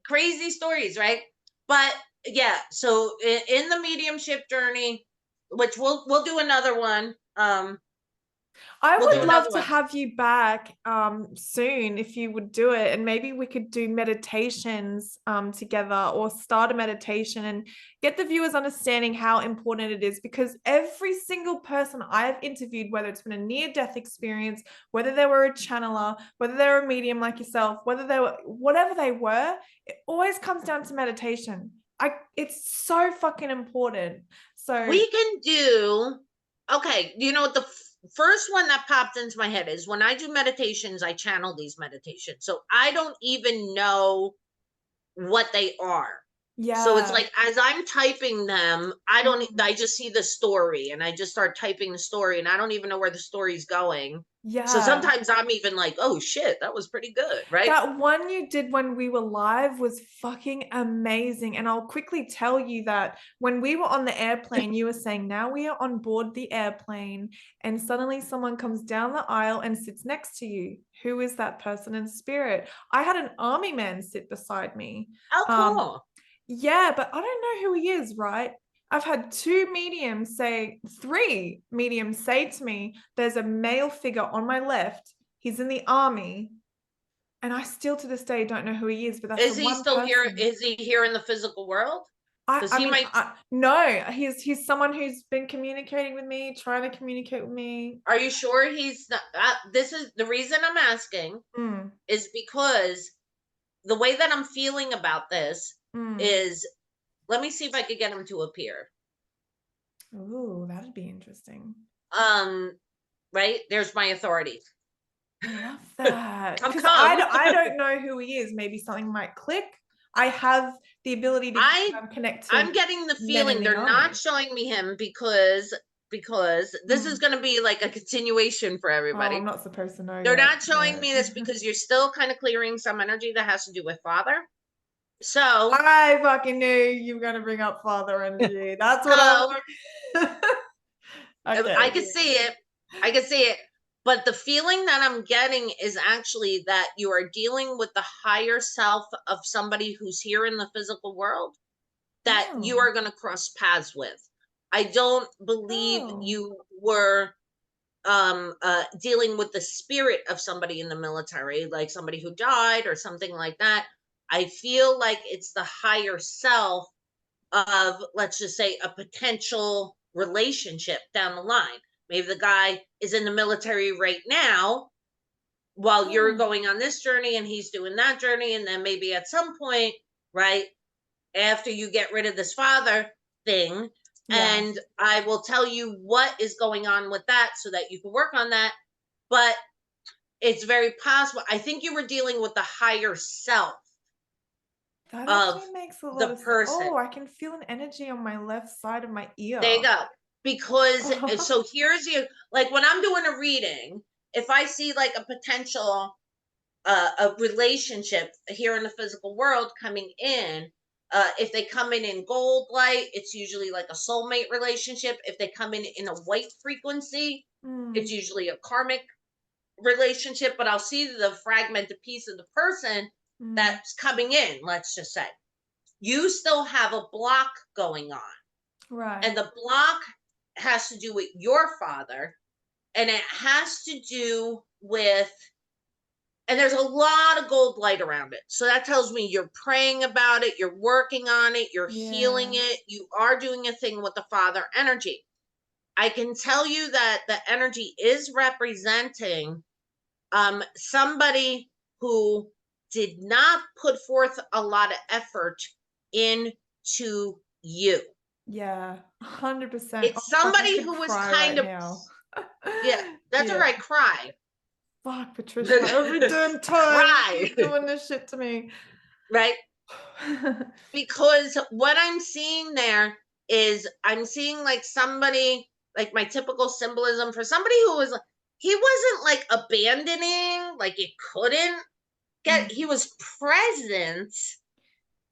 Crazy stories, right? But yeah, so in the mediumship journey, which we'll do another one. I We'll do would love another to one. have you back soon if you would do it, and maybe we could do meditations together, or start a meditation and get the viewers understanding how important it is, because every single person I've interviewed, whether it's been a near-death experience, whether they were a channeler, whether they're a medium like yourself, whether they were whatever they were, it always comes down to meditation. It's so fucking important. So We can do, okay, you know what the first one that popped into my head is when I do meditations, I channel these meditations. So I don't even know what they are. So it's yeah. like as I'm typing them, I just see the story and I just start typing the story and I don't even know where the story's going. So Yeah. sometimes I'm even like, oh shit, that was pretty good, right? That one you did when we were live was fucking amazing. And I'll quickly tell you that when we were on the airplane, you were saying, now we are on board the airplane, and suddenly someone comes down the aisle and sits next to you. Who is that person in spirit? I had an army man sit beside me. Oh, Um, cool. yeah, but I don't know who he is, right? I've had three mediums say to me, there's a male figure on my left. He's in the army. And I still to this day don't know who he is, but that's the Is he one still here? person. Is he here in the physical world? Because I he mean, might. no, he's someone who's been communicating with me, trying to communicate with me. Are you sure he's not? This is the reason I'm asking Mm, is because the way that I'm feeling about this mm. is, let me see if I could get him to appear. Ooh, that'd be interesting. Um, right? There's my authority. I love that. Come, Because come. I don't know who he is. Maybe something might click. I have the ability to connect to I'm getting the men in feeling the they're not army. showing me him because this is Mm. going to be like a continuation for Oh, I'm everybody. not supposed to know They're yet, not showing but me this because you're still kind of clearing some energy that has to do with father. So, I fucking knew you were gonna bring up father energy. That's what so I'm I Okay. can see it. I can see it. But the feeling that I'm getting is actually that you are dealing with the higher self of somebody who's here in the physical world that you Oh. are going to cross paths with. I don't believe Oh. you were dealing with the spirit of somebody in the military, like somebody who died or something like that. I feel like it's the higher self of, let's just say, a potential relationship down the line. Maybe the guy is in the military right now while you're Oh. going on this journey and he's doing that journey. And then maybe at some point, right, after you get rid of this father thing, Yeah. and I will tell you what is going on with that so that you can work on that. But it's very possible. I think you were dealing with the higher self That of actually makes a lot the of sense. person. Oh, I can feel an energy on my left side of my There you ear. go. Because Oh, so here's your, like when I'm doing a reading, if I see like a potential a relationship here in the physical world coming in, if they come in gold light, it's usually like a soulmate relationship. If they come in a white frequency, it's mm, usually a karmic relationship. But I'll see the fragmented piece of the person mm, that's coming in. Let's just say you still have a block going on, right. and the block has to do with your father, and it has to do with, and there's a lot of gold light around it. So that tells me you're praying about it, you're working on it, you're healing Yeah. it, you are doing a thing with the father energy. I can tell you that the energy is representing somebody who did not put forth a lot of effort into you. Yeah. 100%. Oh, It's fuck, I somebody could who was cry kind right of, now. yeah, that's all Yeah. right, cry. Fuck, Patricia. Every damn time you Cry, keep doing this shit to me. right? Because what I'm seeing there is I'm seeing like somebody, like my typical symbolism for somebody who was, he wasn't like abandoning, like it couldn't get, Mm, he was present,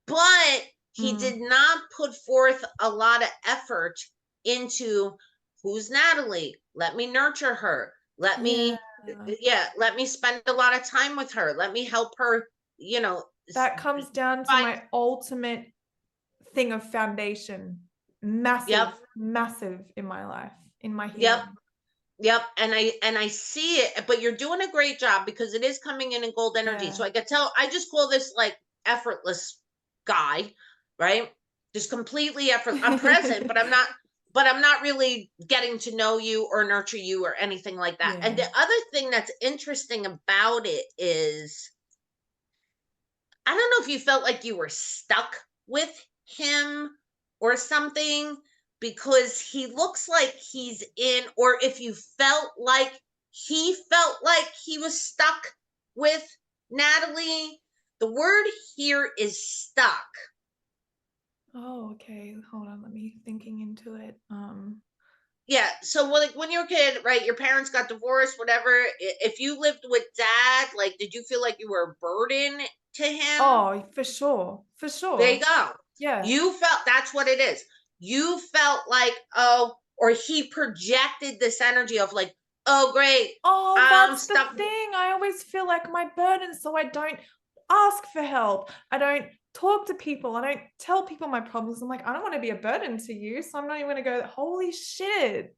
but he mm. did not put forth a lot of effort into, who's Natalie? Let me nurture her. Let Yeah. me, yeah, let me spend a lot of time with her. Let me help her, That comes down to find, my ultimate thing of foundation. yep, Massive, massive in my life, in my yep. healing. Yep, and I see it, but you're doing a great job because it is coming in gold energy. Yeah. So I could tell. I just call this like effortless guy, right? Just completely effort. I'm present, but I'm not. But I'm not really getting to know you or nurture you or anything like that. And Yeah. the other thing that's interesting about it is, I don't know if you felt like you were stuck with him or something, because he looks like he's in, or if you felt like he was stuck with Natalie. The word here is stuck. Oh, okay. Hold on, let me thinking into it. Yeah. So like when you're a kid, right, your parents got divorced, whatever. If you lived with dad, like, did you feel like you were a burden to him? Oh, for sure. For There you sure. go. Yeah. You felt, that's what it is. You felt like, oh, or he projected this energy of like, oh, great, Oh, I'm that's the stuck. thing. I always feel like my burden, so I don't ask for help. I don't talk to people. I don't tell people my problems. I'm like, I don't want to be a burden to you, so I'm not even going to go, holy shit.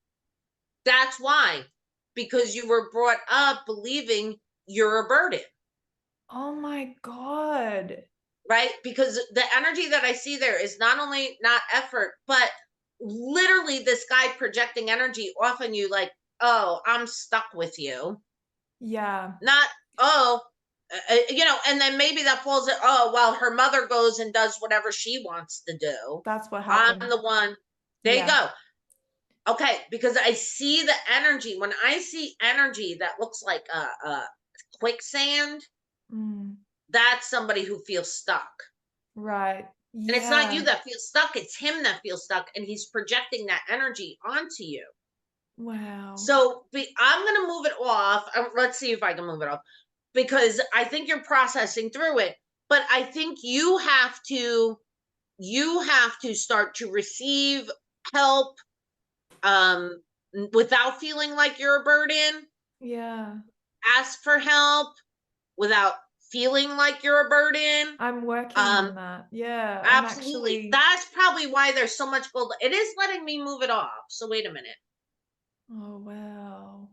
That's why, because you were brought up believing you're a burden, Oh my God. right? Because the energy that I see there is not only not effort, but literally this guy projecting energy off on you, like, oh, I'm stuck with you. Yeah, Not, oh, and then maybe that falls at, oh, well, her mother goes and does whatever she wants to do. that's what I'm happened. the one. There you Yeah. go. Okay, because I see the energy. When I see energy that looks like a quicksand, Mm, that's somebody who feels stuck. right. And it's not you Yeah. that feels stuck, it's him that feels stuck, and he's projecting that energy onto you. Wow. So I'm going to move it off. Let's see if I can move it off, because I think you're processing through it. But I think you have to start to receive help, um, without feeling like you're a burden. Yeah. Ask for help without feeling like you're a burden. I'm working on that. Yeah. I'm Absolutely. actually. That's probably why there's so much gold. It is letting me move it off. So wait a minute. Oh, wow.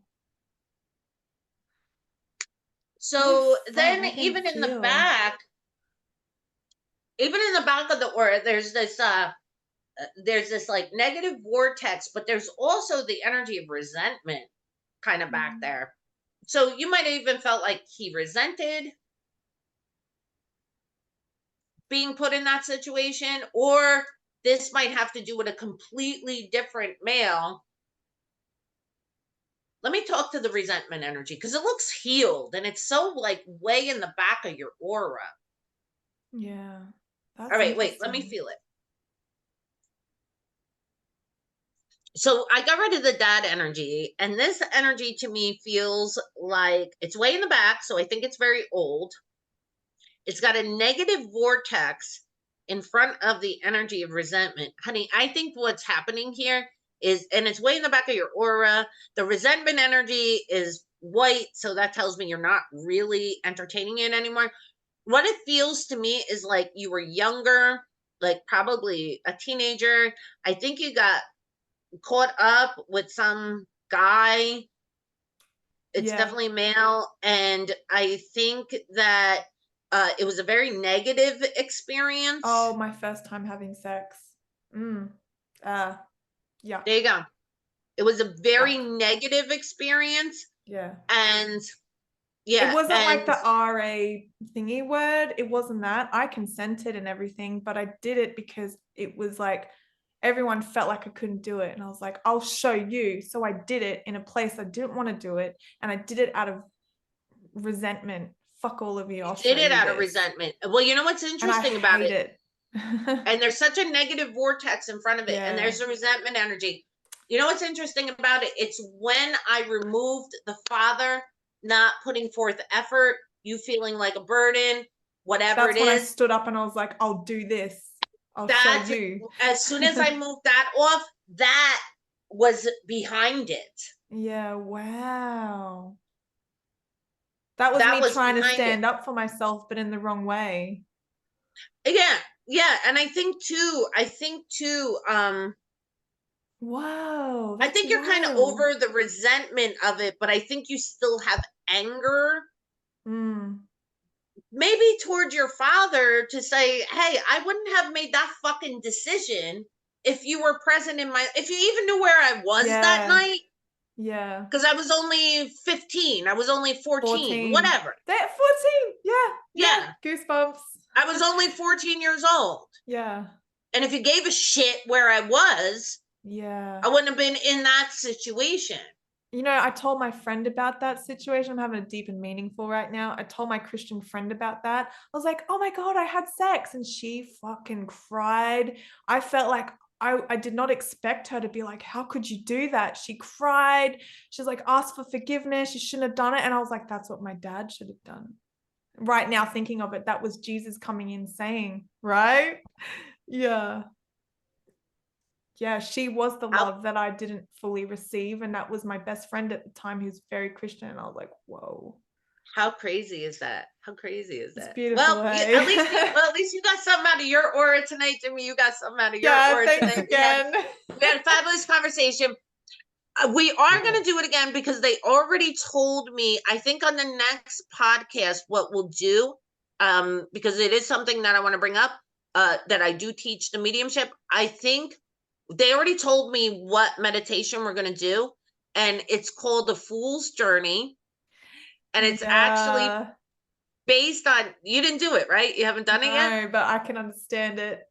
So Oh, fuck. then I can even in the feel. back, of the aura, there's this like negative vortex, but there's also the energy of resentment kind of back there. So you might have even felt like he resented being put in that situation, or this might have to do with a completely different male. Let me talk to the resentment energy because it looks healed and it's so like way in the back of your aura. Yeah. That's All right, wait, let me interesting. feel it. So I got rid of the dad energy, and this energy to me feels like it's way in the back. So I think it's very old. It's got a negative vortex in front of the energy of resentment. Honey, I think what's happening here is, and it's way in the back of your aura, the resentment energy is white. So that tells me you're not really entertaining it anymore. What it feels to me is like you were younger, like probably a teenager. I think you got caught up with some guy. It's Yeah. definitely male, and I think that it was a very negative experience. Oh, my first time having sex. Yuck. There you go. It was a very Yuck. negative experience, Yeah. and It yeah, wasn't like and the RA thingy word. It wasn't that. I consented and everything, but I did it because it was like everyone felt like I couldn't do it. And I was like, I'll show you. So I did it in a place I didn't want to do it. And I did it out of resentment. Fuck all of you. you I'll show did it you out of this. resentment. Well, you know what's And I interesting about hate it? it. And there's such a negative vortex in front of it, and Yeah. there's a resentment energy. You know what's interesting about it? It's when I removed the father not putting forth effort, you feeling like a burden, whatever it That's when I is. stood up and I was like, I'll do this. I'll show That you. as soon as I moved that off, that was behind it. Yeah. Wow. That was That me was trying to behind it. stand up for myself, but in the wrong way. Yeah, yeah, and I think too, Whoa, I that's think you're kind of wild. over the resentment of it, but I think you still have anger, Mm, maybe toward your father, to say, hey, I wouldn't have made that fucking decision if you were present in my, if you even knew where I was that yeah, night, yeah. because I was only 15, I was only 14, 14. whatever. That 14. Yeah, yeah. Yeah, Goosebumps. I was only 14 years old. Yeah, And if you gave a shit where I was, yeah. I wouldn't have been in that situation. You know, I told my friend about that situation. I'm having a deep and meaningful right now. I told my Christian friend about that. I was like, oh my God, I had sex. And she fucking cried. I felt like I did not expect her to be like, how could you do that? She cried. She's like, ask for forgiveness. You shouldn't have done it. And I was like, that's what my dad should have done. Right now, thinking of it, that was Jesus coming in saying, right? Yeah. Yeah, she was the How, love that I didn't fully receive. And that was my best friend at the time who's very Christian. And I was like, whoa, how crazy is that? How crazy is it's that? beautiful. Well, Hey. at least you got something out of your aura tonight, Jimmy. You got something out of your Yeah, aura thanks tonight. again. We had a fabulous conversation. We are going to do it again because they already told me, I think on the next podcast, what we'll do, because it is something that I want to bring up, that I do teach the mediumship. I think they already told me what meditation we're going to do, and it's called the Fool's Journey. And it's actually Yeah. based on, you didn't do it, right? You haven't done it yet? No, but I can understand it.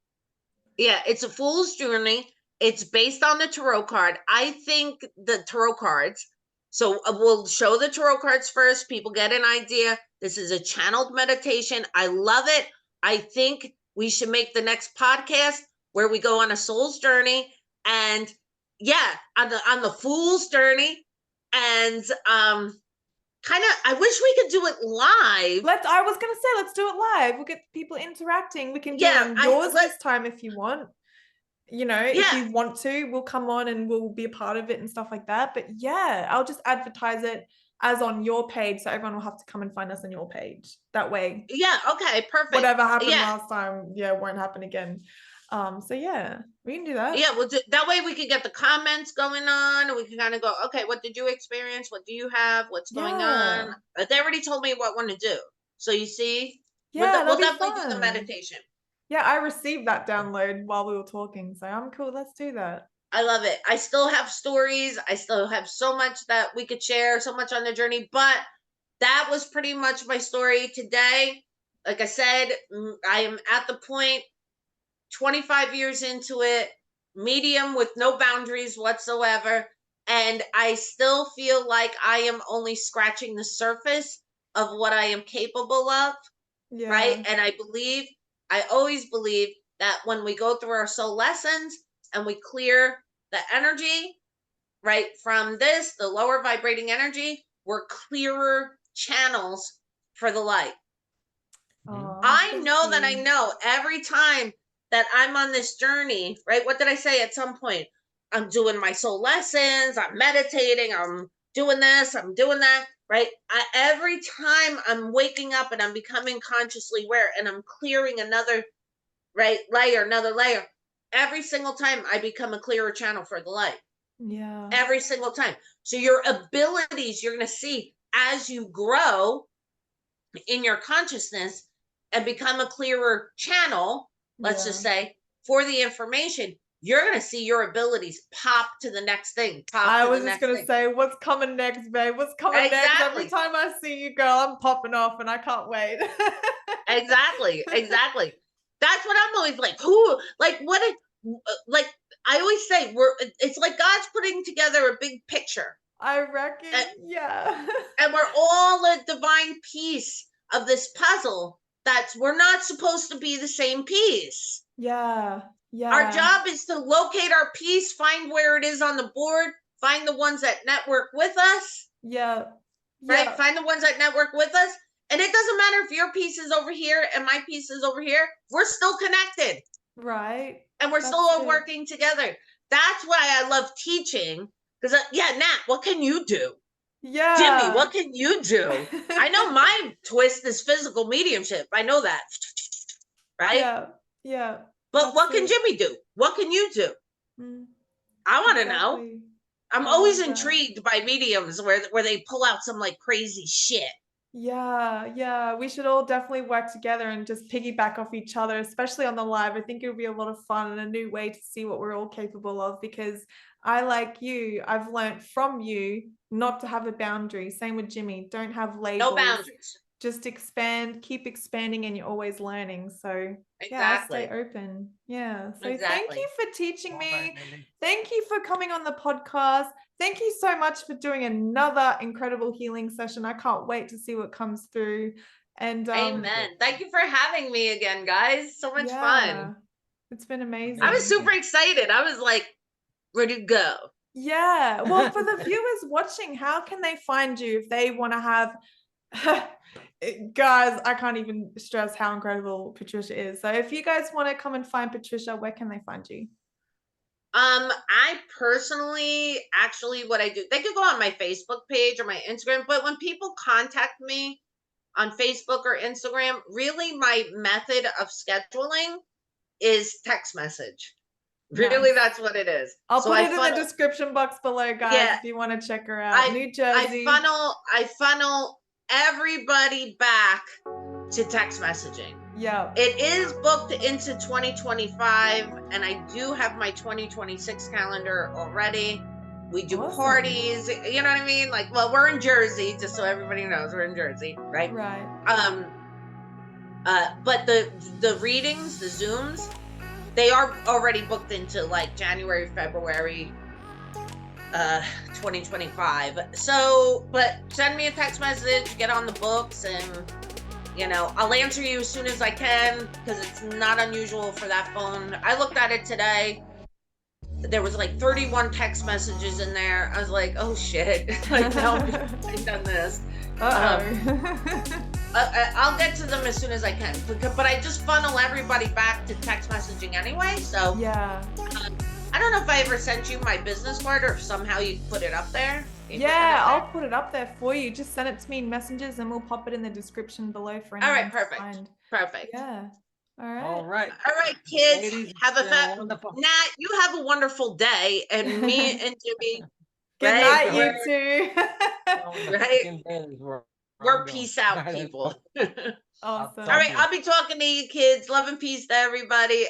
Yeah, it's a Fool's Journey. It's based on the tarot card. I think the tarot cards. So we'll show the tarot cards first. People get an idea. This is a channeled meditation. I love it. I think we should make the next podcast where we go on a soul's journey, and yeah, on the Fool's Journey, and kind of, I wish we could do it live. I was gonna say, let's do it live. We'll get people interacting. We can do it Yeah, on yours this time if you want. you know, if Yeah. you want to, we'll come on and we'll be a part of it and stuff like that. But yeah, I'll just advertise it as on your page, so everyone will have to come and find us on your page. That way, Yeah. Okay. Perfect. whatever happened Yeah. last time, won't happen again. So yeah, we can do that. Yeah. Well, that way we can get the comments going on, and we can kind of go, okay, what did you experience? What do you have? What's going on? They already told me what one to do. So you see, Yeah, that'll we'll be definitely do the fun. meditation. Yeah, I received that download while we were talking, so I'm cool. Let's do that. I love it. I still have stories. I still have so much that we could share, so much on the journey, but that was pretty much my story today. Like I said, I am at the point 25 years into it, medium with no boundaries whatsoever. And I still feel like I am only scratching the surface of what I am capable of. Yeah. Right. And I always believe that when we go through our soul lessons and we clear the energy, right, from this, the lower vibrating energy, we're clearer channels for the light. I know that I know every time that I'm on this journey, right? What did I say at some point? I'm doing my soul lessons, I'm meditating, I'm doing this, I'm doing that, right? Every time I'm waking up and I'm becoming consciously aware and I'm clearing another, right, another layer, every single time I become a clearer channel for the light. Yeah. Every single time. So your abilities, you're going to see as you grow in your consciousness and become a clearer channel, let's just say, for the information, you're going to see your abilities pop to the next thing. I was just going to say, what's coming next, babe? What's coming next? Every time I see you, girl, I'm popping off and I can't wait. Exactly. That's what I'm always like, who, like, what, like, I always say, it's like God's putting together a big picture. I reckon, yeah. And we're all a divine piece of this puzzle we're not supposed to be the same piece. Yeah. Our job is to locate our piece, find where it is on the board, find the ones that network with us. Yeah. Right? Find the ones that network with us. And it doesn't matter if your piece is over here and my piece is over here. We're still connected. Right. And we're still all working together. That's why I love teaching. Because, Nat, what can you do? Yeah. Jimmy, what can you do? I know my twist is physical mediumship. I know that. Right? Yeah. But what can Jimmy do? What can you do? I want to know. I'm always intrigued by mediums where they pull out some like crazy shit. Yeah. We should all definitely work together and just piggyback off each other, especially on the live. I think it would be a lot of fun and a new way to see what we're all capable of, because I, like you, I've learned from you not to have a boundary. Same with Jimmy. Don't have labels. No boundaries. Just expand, keep expanding, and you're always learning. So exactly. stay open. Yeah. So exactly. Thank you for teaching me. Thank you for coming on the podcast. Thank you so much for doing another incredible healing session. I can't wait to see what comes through. And amen. Thank you for having me again, guys. So much fun. It's been amazing. I was super excited. I was like ready to go. Yeah. Well, for the viewers watching, how can they find you if they want to have guys, I can't even stress how incredible Patricia is. So if you guys want to come and find Patricia, where can they find you? I personally, actually, what I do, they could go on my Facebook page or my Instagram, but when people contact me on Facebook or Instagram, really my method of scheduling is text message. Really, that's what it is. I'll put it in the description box below, guys, if you want to check her out. New Jersey. I funnel everybody back to text messaging. Yeah. It is booked into 2025, and I do have my 2026 calendar already. We do parties, you know what I mean? Like, well, we're in Jersey, just so everybody knows we're in Jersey, right? Right. But the readings, the Zooms, they are already booked into like January, February, 2025. So, but send me a text message, get on the books, and I'll answer you as soon as I can, because it's not unusual for that phone. I looked at it today. There was like 31 text messages in there. I was like, oh shit. Like, no, I've done this. I'll get to them as soon as I can, but I just funnel everybody back to text messaging anyway. So Yeah. I don't know if I ever sent you my business card or if somehow you put it up there. Yeah, I'll put it up there for you. Just send it to me in messages and we'll pop it in the description below for anyone All right, to perfect. find. Perfect. Yeah. All All right. right. All right, kids. Ladies, Have a it's been wonderful. Nat, you have a wonderful day, and me and Jimmy, Good right? night, you two. On the Right? freaking days where We're I'm going. peace out All right, people. I'll Awesome. All talk right, to you. I'll be talking to you kids. Love and peace to everybody.